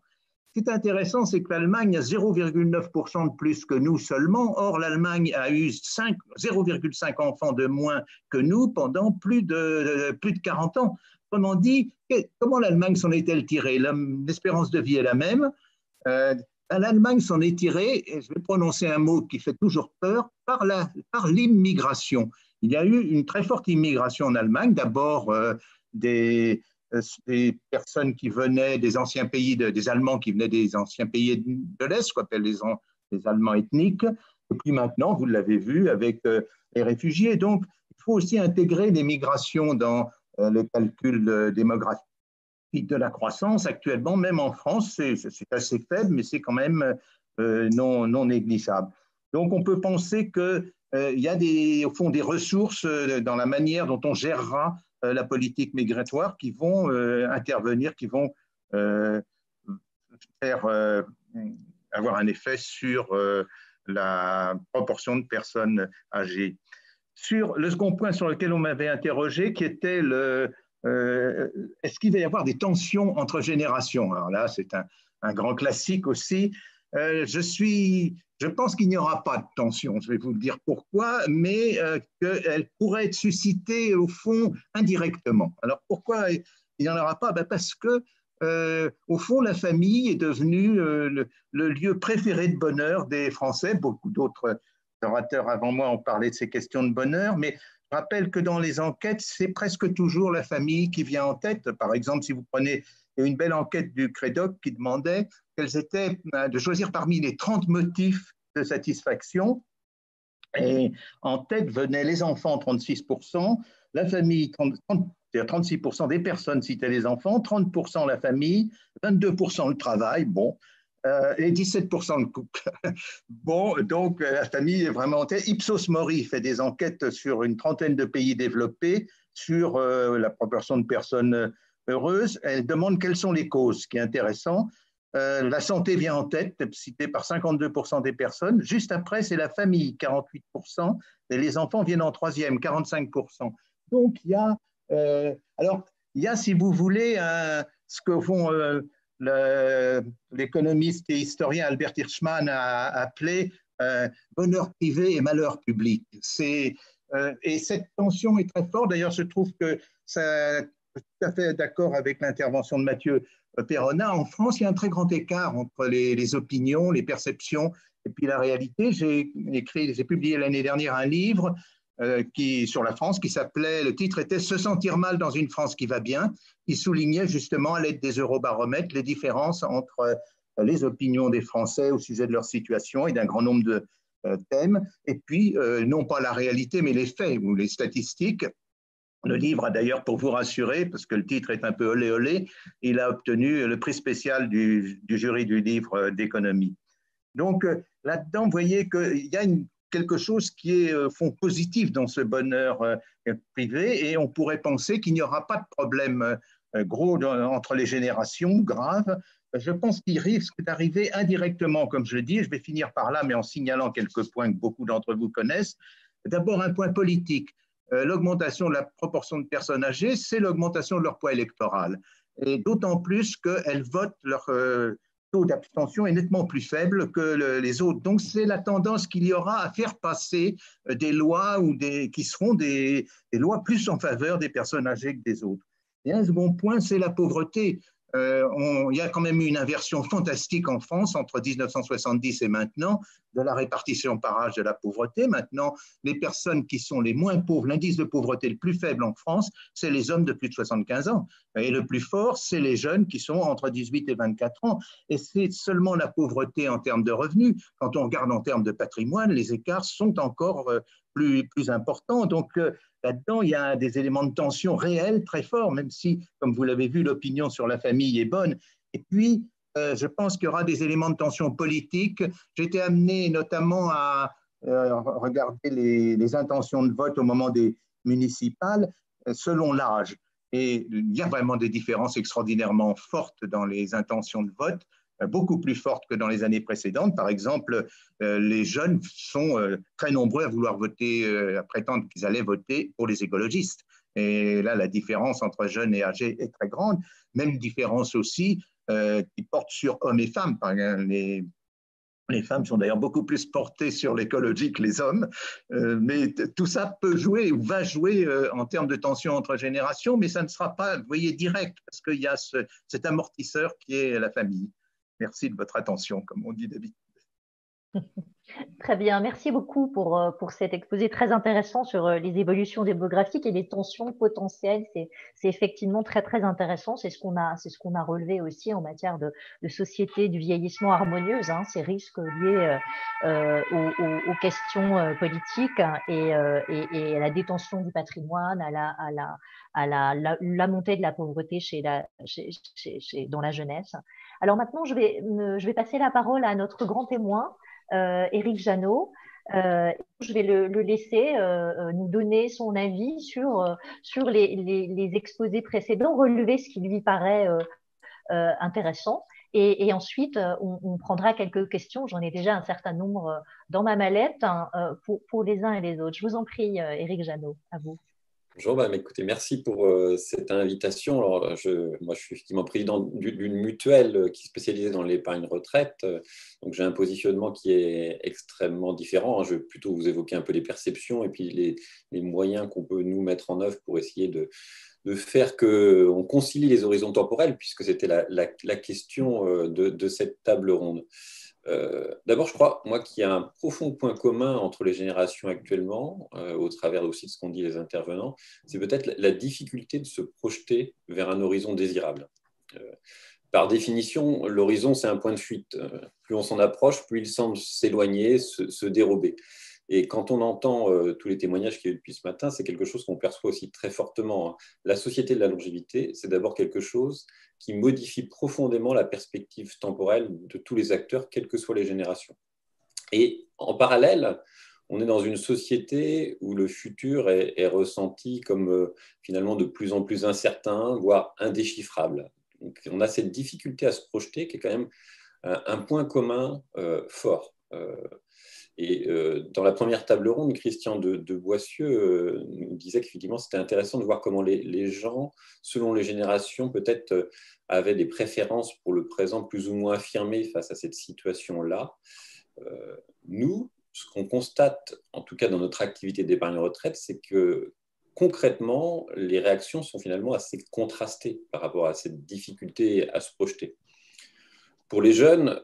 Ce qui est intéressant, c'est que l'Allemagne a 0,9% de plus que nous seulement. Or, l'Allemagne a eu 0,5 enfants de moins que nous pendant plus de 40 ans. Autrement dit, comment l'Allemagne s'en est-elle tirée? L'espérance de vie est la même. L'Allemagne s'en est tirée, et je vais prononcer un mot qui fait toujours peur, par l'immigration. Il y a eu une très forte immigration en Allemagne, d'abord des personnes qui venaient des anciens pays, des Allemands qui venaient des anciens pays de l'Est, ce qu'on appelle les Allemands ethniques, et puis maintenant, vous l'avez vu, avec les réfugiés. Donc, il faut aussi intégrer les migrations dans le calcul démographique de la croissance. Actuellement, même en France, c'est assez faible, mais c'est quand même non négligeable. Donc, on peut penser qu'il y a au fond des ressources dans la manière dont on gérera la politique migratoire qui vont intervenir, qui vont avoir un effet sur la proportion de personnes âgées. Sur le second point sur lequel on m'avait interrogé, qui était est-ce qu'il va y avoir des tensions entre générations? Alors là, c'est un grand classique aussi. Je pense qu'il n'y aura pas de tension, je vais vous le dire pourquoi, mais qu'elle pourrait être suscitée au fond indirectement. Alors pourquoi il n'y en aura pas? Parce que au fond, la famille est devenue le lieu préféré de bonheur des Français. Beaucoup d'autres orateurs avant moi ont parlé de ces questions de bonheur, mais je rappelle que dans les enquêtes, c'est presque toujours la famille qui vient en tête. Par exemple, si vous prenez une belle enquête du Crédoc qui demandait quels étaient de choisir parmi les 30 motifs de satisfaction. Et en tête venaient les enfants, 36%, la famille, 36% des personnes citaient les enfants, 30% la famille, 22% le travail, bon, et 17% le couple. Bon, donc la famille est vraiment en tête. Ipsos Mori fait des enquêtes sur une trentaine de pays développés sur la proportion de personnes heureuses. Elle demande quelles sont les causes, ce qui est intéressant. La santé vient en tête, citée par 52% des personnes. Juste après, c'est la famille, 48%, et les enfants viennent en troisième, 45%. Donc, il y a, si vous voulez, ce que font l'économiste et historien Albert Hirschman a appelé bonheur privé et malheur public. Et cette tension est très forte. D'ailleurs, je trouve que ça, je suis tout à fait d'accord avec l'intervention de Mathieu Perrona. En France, il y a un très grand écart entre les opinions, les perceptions et puis la réalité. J'ai publié l'année dernière un livre sur la France qui s'appelait, le titre était « Se sentir mal dans une France qui va bien », qui soulignait justement à l'aide des eurobaromètres les différences entre les opinions des Français au sujet de leur situation et d'un grand nombre de thèmes, et puis non pas la réalité mais les faits ou les statistiques. Le livre a d'ailleurs, pour vous rassurer, parce que le titre est un peu olé olé, il a obtenu le prix spécial du jury du livre d'économie. Donc là-dedans, vous voyez qu'il y a quelque chose qui est fond positif dans ce bonheur privé, et on pourrait penser qu'il n'y aura pas de problème gros entre les générations, grave. Je pense qu'il risque d'arriver indirectement, comme je le dis, je vais finir par là, mais en signalant quelques points que beaucoup d'entre vous connaissent. D'abord, un point politique. L'augmentation de la proportion de personnes âgées, c'est l'augmentation de leur poids électoral. Et d'autant plus qu'elles votent, leur taux d'abstention est nettement plus faible que les autres. Donc, c'est la tendance qu'il y aura à faire passer des lois qui seront des lois plus en faveur des personnes âgées que des autres. Et un second point, c'est la pauvreté. Il y a quand même eu une inversion fantastique en France entre 1970 et maintenant de la répartition par âge de la pauvreté. Maintenant, les personnes qui sont les moins pauvres, l'indice de pauvreté le plus faible en France, c'est les hommes de plus de 75 ans. Et le plus fort, c'est les jeunes qui sont entre 18 et 24 ans. Et c'est seulement la pauvreté en termes de revenus. Quand on regarde en termes de patrimoine, les écarts sont encore plus importants. Donc, là-dedans, il y a des éléments de tension réels très forts, même si, comme vous l'avez vu, l'opinion sur la famille est bonne. Et puis, je pense qu'il y aura des éléments de tension politique. J'ai été amené notamment à regardez les intentions de vote au moment des municipales selon l'âge. Et il y a vraiment des différences extraordinairement fortes dans les intentions de vote, beaucoup plus fortes que dans les années précédentes. Par exemple, les jeunes sont très nombreux à vouloir voter, à prétendre qu'ils allaient voter pour les écologistes. Et là, la différence entre jeunes et âgés est très grande. Même différence aussi qui porte sur hommes et femmes. Par exemple, les femmes sont d'ailleurs beaucoup plus portées sur l'écologie que les hommes, mais tout ça peut jouer ou va jouer en termes de tension entre générations, mais ça ne sera pas, vous voyez, direct, parce qu'il y a cet amortisseur qui est la famille. Merci de votre attention, comme on dit d'habitude. Très bien, merci beaucoup pour cet exposé très intéressant sur les évolutions démographiques et les tensions potentielles. C'est effectivement très très intéressant. C'est ce qu'on a relevé aussi en matière de société du vieillissement harmonieuse, hein, ces risques liés aux questions politiques et à la détention du patrimoine, à la montée de la pauvreté dans la jeunesse. Alors maintenant, je vais passer la parole à notre grand témoin. Éric Janot. Je vais le laisser nous donner son avis sur les exposés précédents, relever ce qui lui paraît intéressant. Et ensuite, on prendra quelques questions. J'en ai déjà un certain nombre dans ma mallette pour les uns et les autres. Je vous en prie, Éric Janot, à vous. Bonjour, écoutez, merci pour cette invitation. Alors, moi, je suis effectivement président d'une mutuelle qui est spécialisée dans l'épargne retraite. Donc, j'ai un positionnement qui est extrêmement différent. Je vais plutôt vous évoquer un peu les perceptions et puis les moyens qu'on peut nous mettre en œuvre pour essayer de faire qu'on concilie les horizons temporels, puisque c'était la question de cette table ronde. D'abord, je crois, moi, qu'il y a un profond point commun entre les générations actuellement, au travers aussi de ce qu'ont dit les intervenants, c'est peut-être la difficulté de se projeter vers un horizon désirable. Par définition, l'horizon, c'est un point de fuite. Plus on s'en approche, plus il semble s'éloigner, se dérober. Et quand on entend tous les témoignages qu'il y a eu depuis ce matin, c'est quelque chose qu'on perçoit aussi très fortement. La société de la longévité, c'est d'abord quelque chose qui modifie profondément la perspective temporelle de tous les acteurs, quelles que soient les générations. Et en parallèle, on est dans une société où le futur est ressenti comme finalement de plus en plus incertain, voire indéchiffrable. Donc, on a cette difficulté à se projeter qui est quand même un point commun fort. Et dans la première table ronde, Christian de Boissieu nous disait qu'effectivement, c'était intéressant de voir comment les gens, selon les générations, peut-être avaient des préférences pour le présent plus ou moins affirmées face à cette situation-là. Nous, ce qu'on constate, en tout cas dans notre activité d'épargne retraite, c'est que concrètement, les réactions sont finalement assez contrastées par rapport à cette difficulté à se projeter. Pour les jeunes,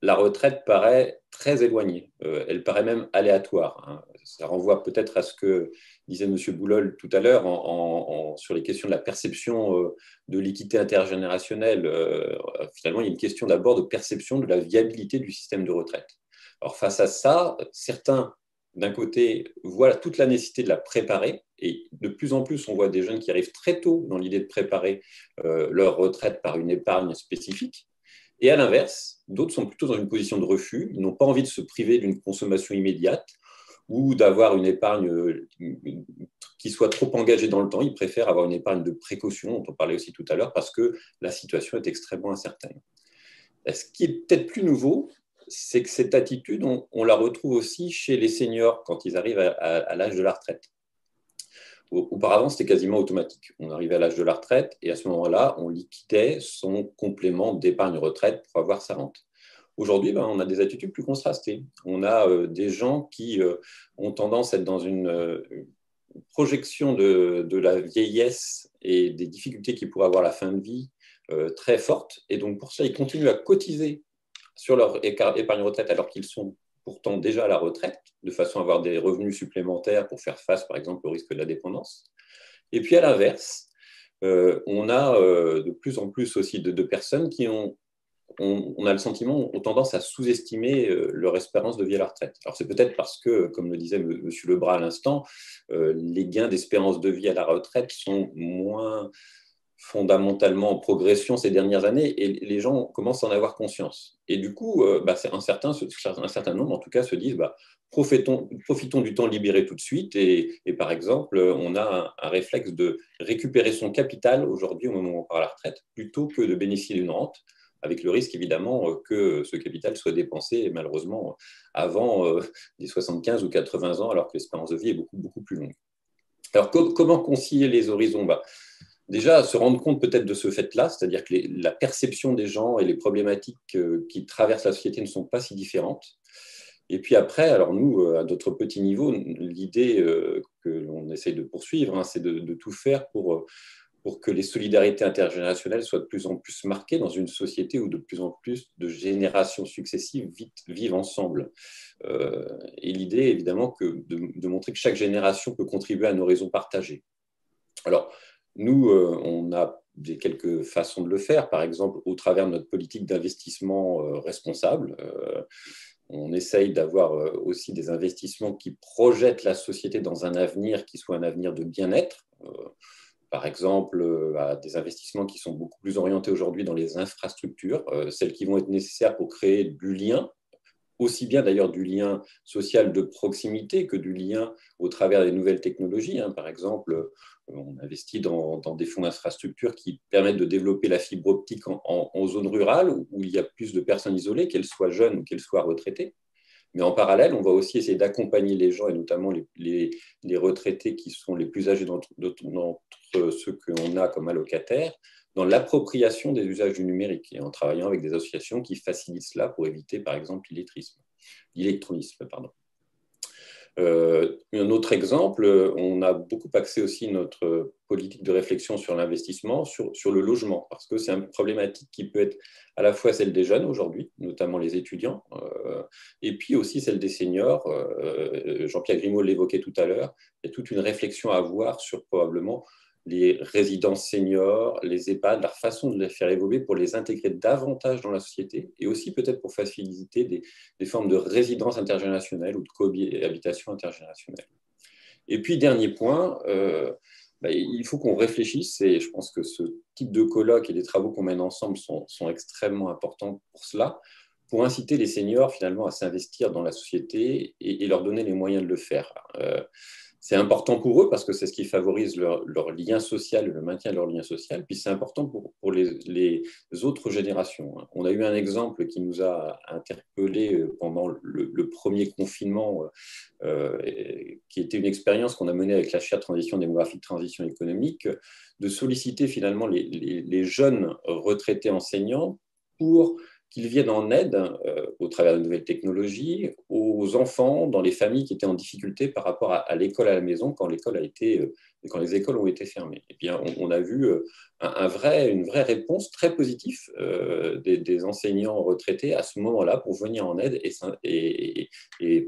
la retraite paraît très éloignée. Elle paraît même aléatoire. Ça renvoie peut-être à ce que disait M. Boulol tout à l'heure sur les questions de la perception de l'équité intergénérationnelle. Finalement, il y a une question d'abord de perception de la viabilité du système de retraite. Alors, face à ça, certains, d'un côté, voient toute la nécessité de la préparer. Et de plus en plus, on voit des jeunes qui arrivent très tôt dans l'idée de préparer leur retraite par une épargne spécifique. Et à l'inverse, d'autres sont plutôt dans une position de refus. Ils n'ont pas envie de se priver d'une consommation immédiate ou d'avoir une épargne qui soit trop engagée dans le temps. Ils préfèrent avoir une épargne de précaution, dont on parlait aussi tout à l'heure, parce que la situation est extrêmement incertaine. Ce qui est peut-être plus nouveau, c'est que cette attitude, on la retrouve aussi chez les seniors quand ils arrivent à l'âge de la retraite. Auparavant, c'était quasiment automatique. On arrivait à l'âge de la retraite et à ce moment-là, on liquidait son complément d'épargne retraite pour avoir sa rente. Aujourd'hui, on a des attitudes plus contrastées. On a des gens qui ont tendance à être dans une projection de la vieillesse et des difficultés qu'ils pourraient avoir à la fin de vie très forte. Et donc, pour ça, ils continuent à cotiser sur leur épargne retraite alors qu'ils sont pourtant déjà à la retraite, de façon à avoir des revenus supplémentaires pour faire face, par exemple, au risque de la dépendance. Et puis, à l'inverse, on a de plus en plus aussi de personnes qui on a le sentiment, ont tendance à sous-estimer leur espérance de vie à la retraite. Alors, c'est peut-être parce que, comme le disait M. Lebras à l'instant, les gains d'espérance de vie à la retraite sont moins fondamentalement en progression ces dernières années et les gens commencent à en avoir conscience. Et du coup, un certain nombre, en tout cas, se disent profitons du temps libéré tout de suite. Et par exemple, on a un réflexe de récupérer son capital aujourd'hui au moment où on part à la retraite plutôt que de bénéficier d'une rente, avec le risque évidemment que ce capital soit dépensé malheureusement avant les 75 ou 80 ans, alors que l'espérance de vie est beaucoup, beaucoup plus longue. Alors, comment concilier les horizons? Déjà, se rendre compte peut-être de ce fait-là, c'est-à-dire que la perception des gens et les problématiques qui traversent la société ne sont pas si différentes. Et puis après, alors nous, à notre petit niveau, l'idée que l'on essaye de poursuivre, c'est de tout faire pour que les solidarités intergénérationnelles soient de plus en plus marquées dans une société où de plus en plus de générations successives vivent ensemble. Et l'idée, évidemment, de montrer que chaque génération peut contribuer à un horizon partagé. Alors, nous, on a quelques façons de le faire, par exemple, au travers de notre politique d'investissement responsable. On essaye d'avoir aussi des investissements qui projettent la société dans un avenir qui soit un avenir de bien-être. Par exemple, à des investissements qui sont beaucoup plus orientés aujourd'hui dans les infrastructures, celles qui vont être nécessaires pour créer du lien, aussi bien d'ailleurs du lien social de proximité que du lien au travers des nouvelles technologies. Par exemple, on investit dans des fonds d'infrastructure qui permettent de développer la fibre optique en zone rurale où il y a plus de personnes isolées, qu'elles soient jeunes ou qu'elles soient retraitées. Mais en parallèle, on va aussi essayer d'accompagner les gens, et notamment les retraités qui sont les plus âgés d'entre ceux qu'on a comme allocataires, dans l'appropriation des usages du numérique et en travaillant avec des associations qui facilitent cela pour éviter, par exemple, l'illectronisme. Un autre exemple, on a beaucoup axé aussi notre politique de réflexion sur l'investissement, sur le logement, parce que c'est une problématique qui peut être à la fois celle des jeunes aujourd'hui, notamment les étudiants, et puis aussi celle des seniors. Jean-Pierre Grimaud l'évoquait tout à l'heure, il y a toute une réflexion à avoir sur probablement les résidences seniors, les EHPAD, leur façon de les faire évoluer pour les intégrer davantage dans la société et aussi peut-être pour faciliter des formes de résidence intergénérationnelle ou de cohabitation intergénérationnelle. Et puis, dernier point, il faut qu'on réfléchisse et je pense que ce type de colloque et les travaux qu'on mène ensemble sont extrêmement importants pour cela, pour inciter les seniors finalement à s'investir dans la société et leur donner les moyens de le faire. C'est important pour eux parce que c'est ce qui favorise leur lien social, le maintien de leur lien social. Puis c'est important pour les autres générations. On a eu un exemple qui nous a interpellés pendant le premier confinement, qui était une expérience qu'on a menée avec la chaire Transition démographique, transition économique, de solliciter finalement les jeunes retraités enseignants pour qu'ils viennent en aide au travers de nouvelles technologies aux enfants dans les familles qui étaient en difficulté par rapport à l'école à la maison quand les écoles ont été fermées. Et bien, on a vu une vraie réponse très positive des enseignants retraités à ce moment-là pour venir en aide et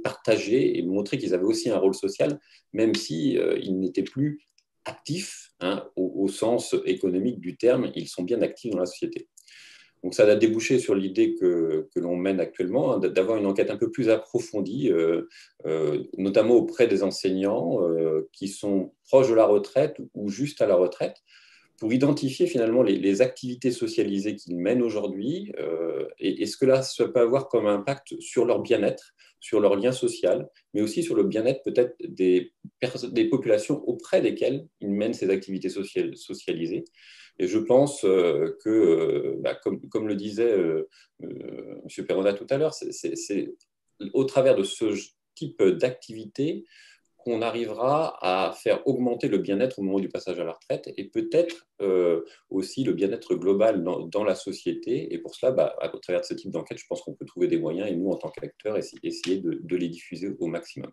partager et montrer qu'ils avaient aussi un rôle social, même s'ils n'étaient plus actifs au sens économique du terme, ils sont bien actifs dans la société. Donc, ça a débouché sur l'idée que l'on mène actuellement, d'avoir une enquête un peu plus approfondie, notamment auprès des enseignants qui sont proches de la retraite ou juste à la retraite, pour identifier finalement les activités socialisées qu'ils mènent aujourd'hui et ce que là, ça peut avoir comme impact sur leur bien-être, sur leur lien social, mais aussi sur le bien-être peut-être des populations auprès desquelles ils mènent ces activités socialisées. Et je pense que, comme le disait M. Perrona tout à l'heure, c'est au travers de ce type d'activité qu'on arrivera à faire augmenter le bien-être au moment du passage à la retraite et peut-être aussi le bien-être global dans la société. Et pour cela, à travers de ce type d'enquête, je pense qu'on peut trouver des moyens et nous, en tant qu'acteurs, essayer de les diffuser au maximum.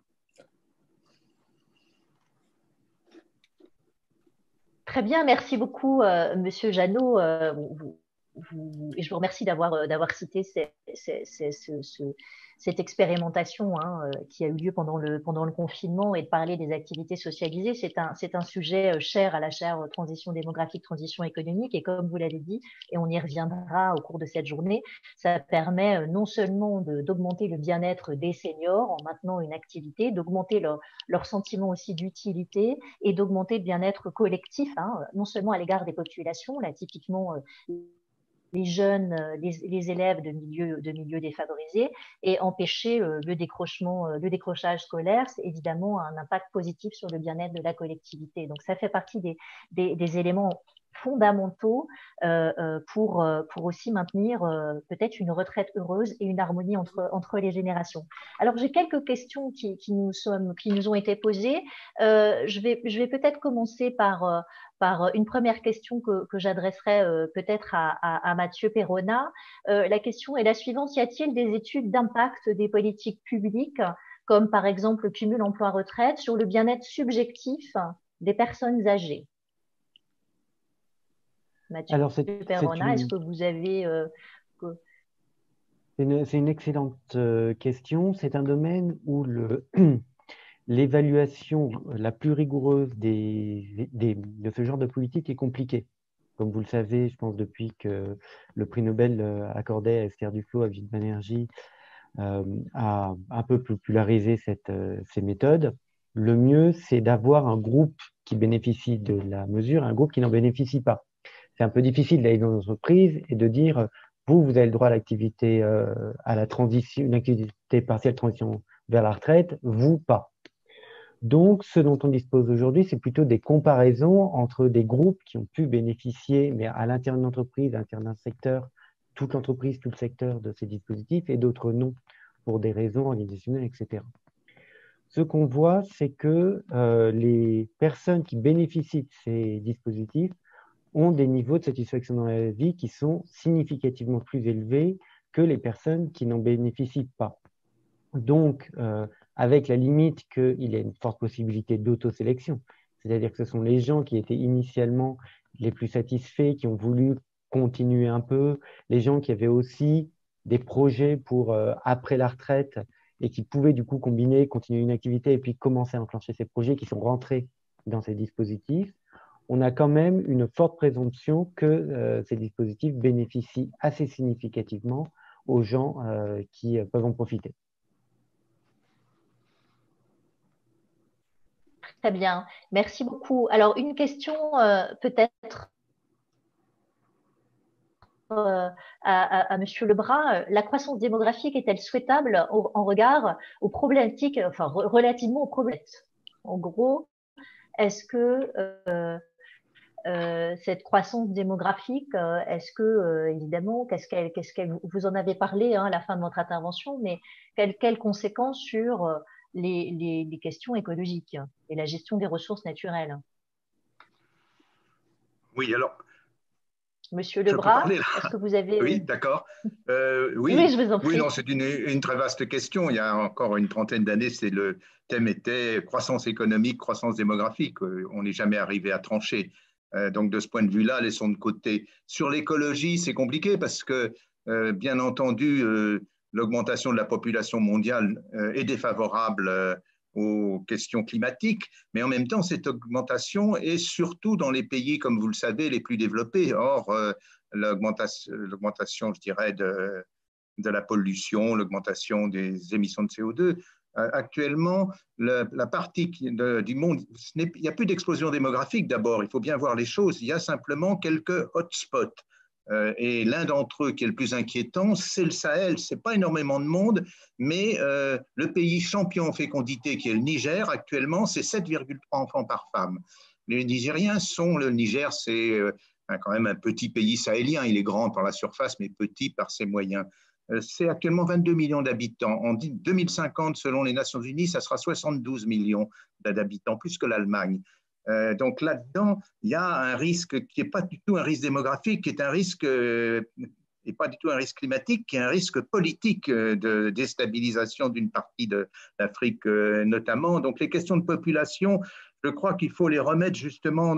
Très bien, merci beaucoup, Monsieur Janot. et je vous remercie d'avoir cité cette expérimentation qui a eu lieu pendant le confinement et de parler des activités socialisées. C'est un sujet cher à la chaire transition démographique, transition économique, et comme vous l'avez dit, et on y reviendra au cours de cette journée, ça permet non seulement d'augmenter le bien-être des seniors en maintenant une activité, d'augmenter leur sentiment aussi d'utilité et d'augmenter le bien-être collectif, non seulement à l'égard des populations, là typiquement les jeunes, les élèves de milieux défavorisés, et empêcher le décrochage scolaire, c'est évidemment un impact positif sur le bien-être de la collectivité. Donc ça fait partie des éléments fondamentaux pour aussi maintenir peut-être une retraite heureuse et une harmonie entre les générations. Alors j'ai quelques questions qui nous ont été posées. Je vais peut-être commencer par une première question que j'adresserai peut-être à Mathieu Perrona. La question est la suivante: y a-t-il des études d'impact des politiques publiques, comme par exemple le cumul emploi-retraite, sur le bien-être subjectif des personnes âgées? Mathieu Perrona, est-ce que vous avez… C'est une excellente question. C'est un domaine où l'évaluation la plus rigoureuse de ce genre de politique est compliquée. Comme vous le savez, je pense depuis que le prix Nobel accordé à Esther Duflo, à Vive Énergie, a un peu popularisé ces méthodes. Le mieux, c'est d'avoir un groupe qui bénéficie de la mesure et un groupe qui n'en bénéficie pas. C'est un peu difficile d'aller dans une entreprise et de dire vous avez le droit à l'activité, à la transition, une activité partielle transition vers la retraite, vous pas. Donc, ce dont on dispose aujourd'hui, c'est plutôt des comparaisons entre des groupes qui ont pu bénéficier, mais à l'intérieur d'une entreprise, à l'intérieur d'un secteur, toute l'entreprise, tout le secteur de ces dispositifs, et d'autres non, pour des raisons organisationnelles, etc. Ce qu'on voit, c'est que les personnes qui bénéficient de ces dispositifs ont des niveaux de satisfaction dans la vie qui sont significativement plus élevés que les personnes qui n'en bénéficient pas. Donc, avec la limite qu'il y a une forte possibilité d'autosélection, c'est-à-dire que ce sont les gens qui étaient initialement les plus satisfaits, qui ont voulu continuer un peu, les gens qui avaient aussi des projets pour après la retraite et qui pouvaient du coup combiner, continuer une activité et puis commencer à enclencher ces projets qui sont rentrés dans ces dispositifs. On a quand même une forte présomption que ces dispositifs bénéficient assez significativement aux gens qui peuvent en profiter. Très bien, merci beaucoup. Alors, une question peut-être à Monsieur Lebras. La croissance démographique est-elle souhaitable en regard aux problématiques, enfin relativement aux problèmes? En gros, est-ce que cette croissance démographique, est-ce que, évidemment, vous en avez parlé à la fin de votre intervention, mais quelles conséquences sur les questions écologiques et la gestion des ressources naturelles? Oui, alors. Monsieur Lebras, est-ce que vous avez… Oui, d'accord. Oui, je vous en prie. Oui, non, c'est une très vaste question. Il y a encore une trentaine d'années, le thème était croissance économique, croissance démographique. On n'est jamais arrivé à trancher. Donc, de ce point de vue-là, laissons de côté. Sur l'écologie, c'est compliqué parce que, bien entendu, l'augmentation de la population mondiale est défavorable aux questions climatiques, mais en même temps, cette augmentation est surtout dans les pays, comme vous le savez, les plus développés. Or, l'augmentation, je dirais, de la pollution, l'augmentation des émissions de CO2, actuellement, la partie du monde, il n'y a plus d'explosion démographique d'abord, il faut bien voir les choses, il y a simplement quelques hotspots. Et l'un d'entre eux qui est le plus inquiétant, c'est le Sahel. Ce n'est pas énormément de monde, mais le pays champion en fécondité, qui est le Niger, actuellement, c'est 7,3 enfants par femme. Les Nigériens le Niger, c'est quand même un petit pays sahélien. Il est grand par la surface, mais petit par ses moyens. C'est actuellement 22 millions d'habitants. En 2050, selon les Nations Unies, ça sera 72 millions d'habitants, plus que l'Allemagne. Donc là-dedans, il y a un risque qui n'est pas du tout un risque démographique, qui est un risque et pas du tout un risque climatique, qui est un risque politique de déstabilisation d'une partie de l'Afrique notamment. Donc les questions de population, je crois qu'il faut les remettre justement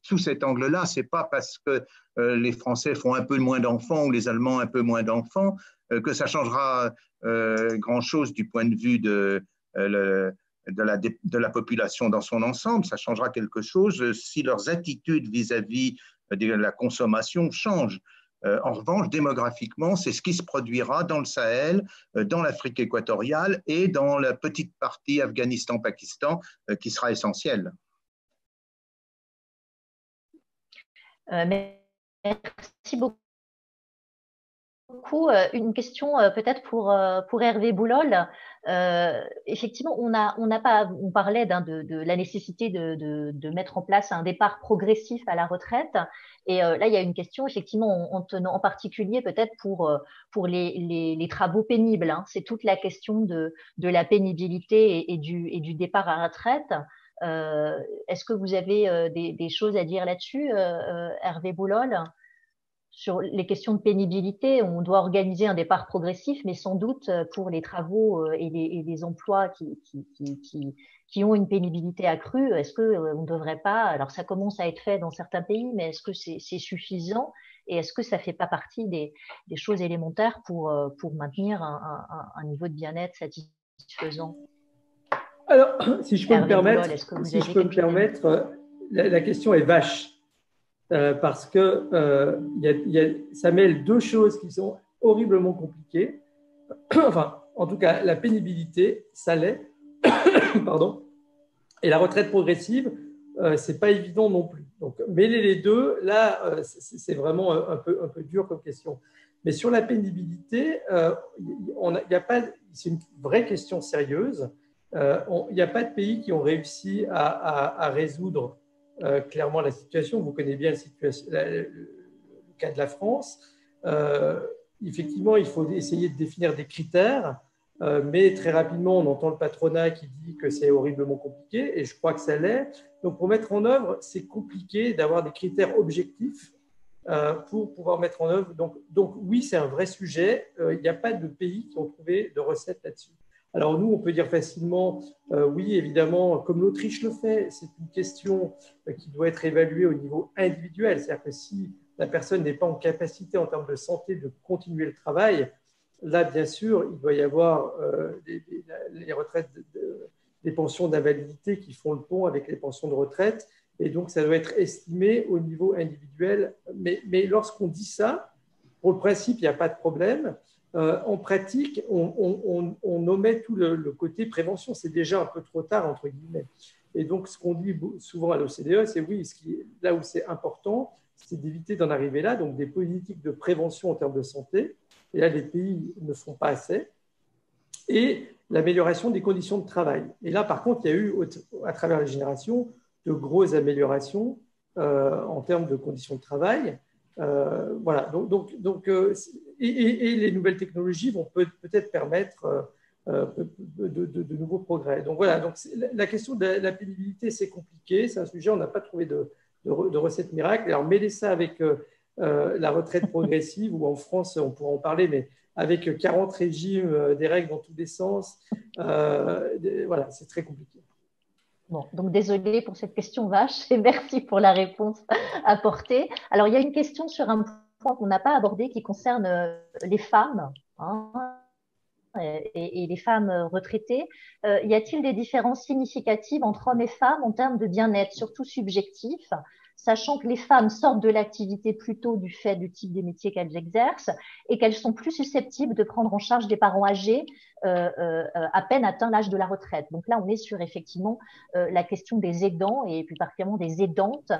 sous cet angle-là. Ce n'est pas parce que les Français font un peu moins d'enfants ou les Allemands un peu moins d'enfants que ça changera grand-chose du point de vue de la population dans son ensemble. Ça changera quelque chose si leurs attitudes vis-à-vis de la consommation changent. En revanche, démographiquement, c'est ce qui se produira dans le Sahel, dans l'Afrique équatoriale et dans la petite partie Afghanistan-Pakistan qui sera essentielle. Merci beaucoup. Une question peut-être pour Hervé Boulol. Effectivement, on parlait de la nécessité de mettre en place un départ progressif à la retraite. Et là, il y a une question effectivement en particulier peut-être pour les travaux pénibles. Hein. C'est toute la question de la pénibilité et du départ à la retraite. Est-ce que vous avez des choses à dire là-dessus, Hervé Boulol? Sur les questions de pénibilité, on doit organiser un départ progressif, mais sans doute pour les travaux et les emplois qui ont une pénibilité accrue, est-ce qu'on ne devrait pas, alors ça commence à être fait dans certains pays, mais est-ce que c'est suffisant et est-ce que ça ne fait pas partie des choses élémentaires pour maintenir un niveau de bien-être satisfaisant? Alors, si je peux me permettre, la question est vache. Parce que ça mêle deux choses qui sont horriblement compliquées. Enfin, en tout cas, la pénibilité, ça l'est. Pardon. Et la retraite progressive, c'est pas évident non plus. Donc, mêler les deux, là, c'est vraiment un peu dur comme question. Mais sur la pénibilité, c'est une vraie question sérieuse. Il n'y a pas de pays qui ont réussi à résoudre clairement la situation. Vous connaissez bien le cas de la France. Effectivement, il faut essayer de définir des critères, mais très rapidement, on entend le patronat qui dit que c'est horriblement compliqué, et je crois que ça l'est. Donc, pour mettre en œuvre, c'est compliqué d'avoir des critères objectifs pour pouvoir mettre en œuvre. Donc oui, c'est un vrai sujet. Il n'y a pas de pays qui ont trouvé de recettes là-dessus. Alors nous, on peut dire facilement, oui, évidemment, comme l'Autriche le fait, c'est une question qui doit être évaluée au niveau individuel. C'est-à-dire que si la personne n'est pas en capacité en termes de santé de continuer le travail, là, bien sûr, il doit y avoir les retraites, des pensions d'invalidité qui font le pont avec les pensions de retraite. Et donc, ça doit être estimé au niveau individuel. Mais lorsqu'on dit ça, pour le principe, il n'y a pas de problème. En pratique, on omet tout le côté prévention. C'est déjà un peu trop tard, entre guillemets. Et donc, ce qu'on dit souvent à l'OCDE, c'est oui, là où c'est important, c'est d'éviter d'en arriver là. Donc, des politiques de prévention en termes de santé. Et là, les pays ne font pas assez. Et l'amélioration des conditions de travail. Et là, par contre, il y a eu, à travers les générations, de grosses améliorations en termes de conditions de travail. Voilà. Et les nouvelles technologies vont peut-être permettre de nouveaux progrès. Donc voilà. Donc la question de la pénibilité, c'est compliqué. C'est un sujet, on n'a pas trouvé de recette miracle. Alors mêler ça avec la retraite progressive, ou en France, on pourra en parler, mais avec 40 régimes, des règles dans tous les sens, voilà, c'est très compliqué. Bon, donc désolée pour cette question vache et merci pour la réponse apportée. Alors, il y a une question sur un point qu'on n'a pas abordé qui concerne les femmes, hein, et les femmes retraitées. Y a-t-il des différences significatives entre hommes et femmes en termes de bien-être, surtout subjectif, sachant que les femmes sortent de l'activité plutôt du fait du type des métiers qu'elles exercent et qu'elles sont plus susceptibles de prendre en charge des parents âgés à peine atteint l'âge de la retraite. Donc là, on est sur effectivement la question des aidants et plus particulièrement des aidantes.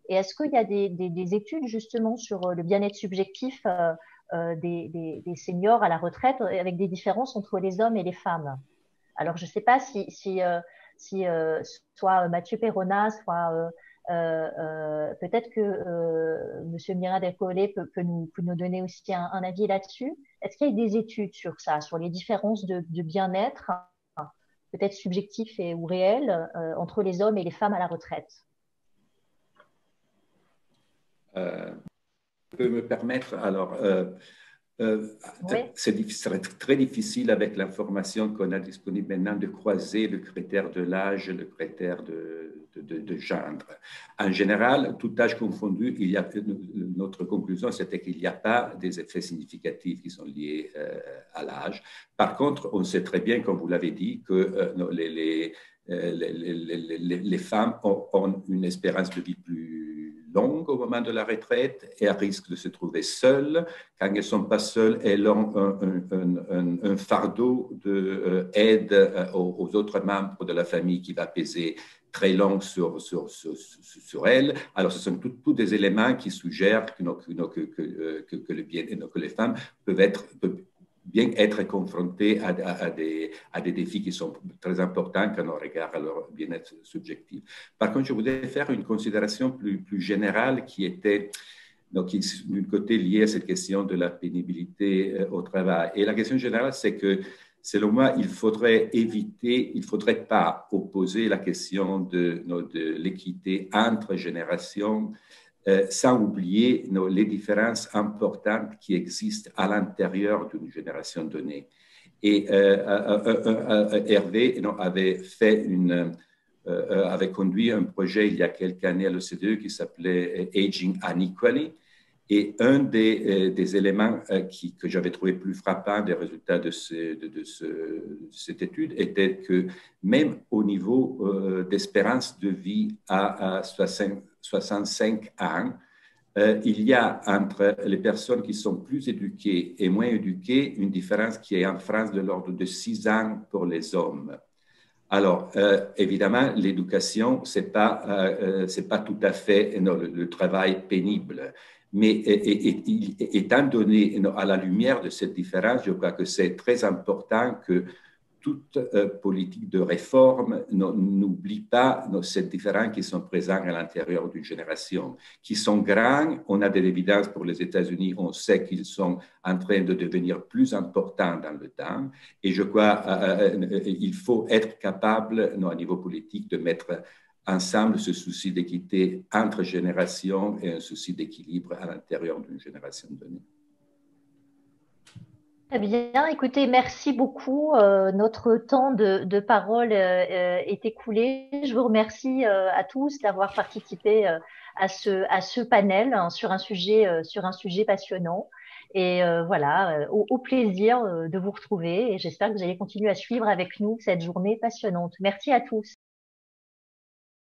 Et est-ce qu'il y a des études justement sur le bien-être subjectif des seniors à la retraite avec des différences entre les hommes et les femmes? Alors, je ne sais pas si soit Mathieu Perrona, soit peut-être que Monsieur Mira Del-Collet peut nous donner aussi un avis là-dessus. Est-ce qu'il y a des études sur ça, sur les différences de bien-être, peut-être subjectifs ou réels, entre les hommes et les femmes à la retraite? Je peux me permettre, alors, Oui. serait très difficile avec l'information qu'on a disponible maintenant de croiser le critère de l'âge, le critère de gendre. En général, tout âge confondu, notre conclusion, c'était qu'il n'y a pas des effets significatifs qui sont liés à l'âge. Par contre, on sait très bien, comme vous l'avez dit, que les femmes ont une espérance de vie plus longue au moment de la retraite et risquent de se trouver seules. Quand elles ne sont pas seules, elles ont un fardeau d'aide aux autres membres de la famille qui va peser très long sur elles. Alors, ce sont tous des éléments qui suggèrent que les femmes peuvent bien être confrontées à des défis qui sont très importants quand on regarde à leur bien-être subjectif. Par contre, je voudrais faire une considération plus générale qui était donc d'un côté liée à cette question de la pénibilité au travail. Et la question générale, c'est que selon moi, il faudrait pas opposer la question de l'équité entre générations sans oublier les différences importantes qui existent à l'intérieur d'une génération donnée. Et Hervé avait conduit un projet il y a quelques années à l'OCDE qui s'appelait Aging Unequally. Et un des éléments que j'avais trouvé plus frappant des résultats de cette étude était que même au niveau d'espérance de vie à 65 ans, il y a entre les personnes qui sont plus éduquées et moins éduquées une différence qui est en France de l'ordre de 6 ans pour les hommes. Alors, évidemment, l'éducation, c'est pas tout à fait le travail pénible. Mais étant donné à la lumière de cette différence, je crois que c'est très important que toute politique de réforme n'oublie pas ces différences qui sont présents à l'intérieur d'une génération, qui sont grands. On a de l'évidence pour les États-Unis, on sait qu'ils sont en train de devenir plus importants dans le temps. Et je crois qu'il faut être capable, à niveau politique, de mettre ensemble ce souci d'équité entre générations et un souci d'équilibre à l'intérieur d'une génération donnée. Très bien. Écoutez, merci beaucoup. Notre temps de parole est écoulé. Je vous remercie à tous d'avoir participé à ce panel sur un sujet passionnant. Et voilà, au plaisir de vous retrouver. Et j'espère que vous allez continuer à suivre avec nous cette journée passionnante. Merci à tous.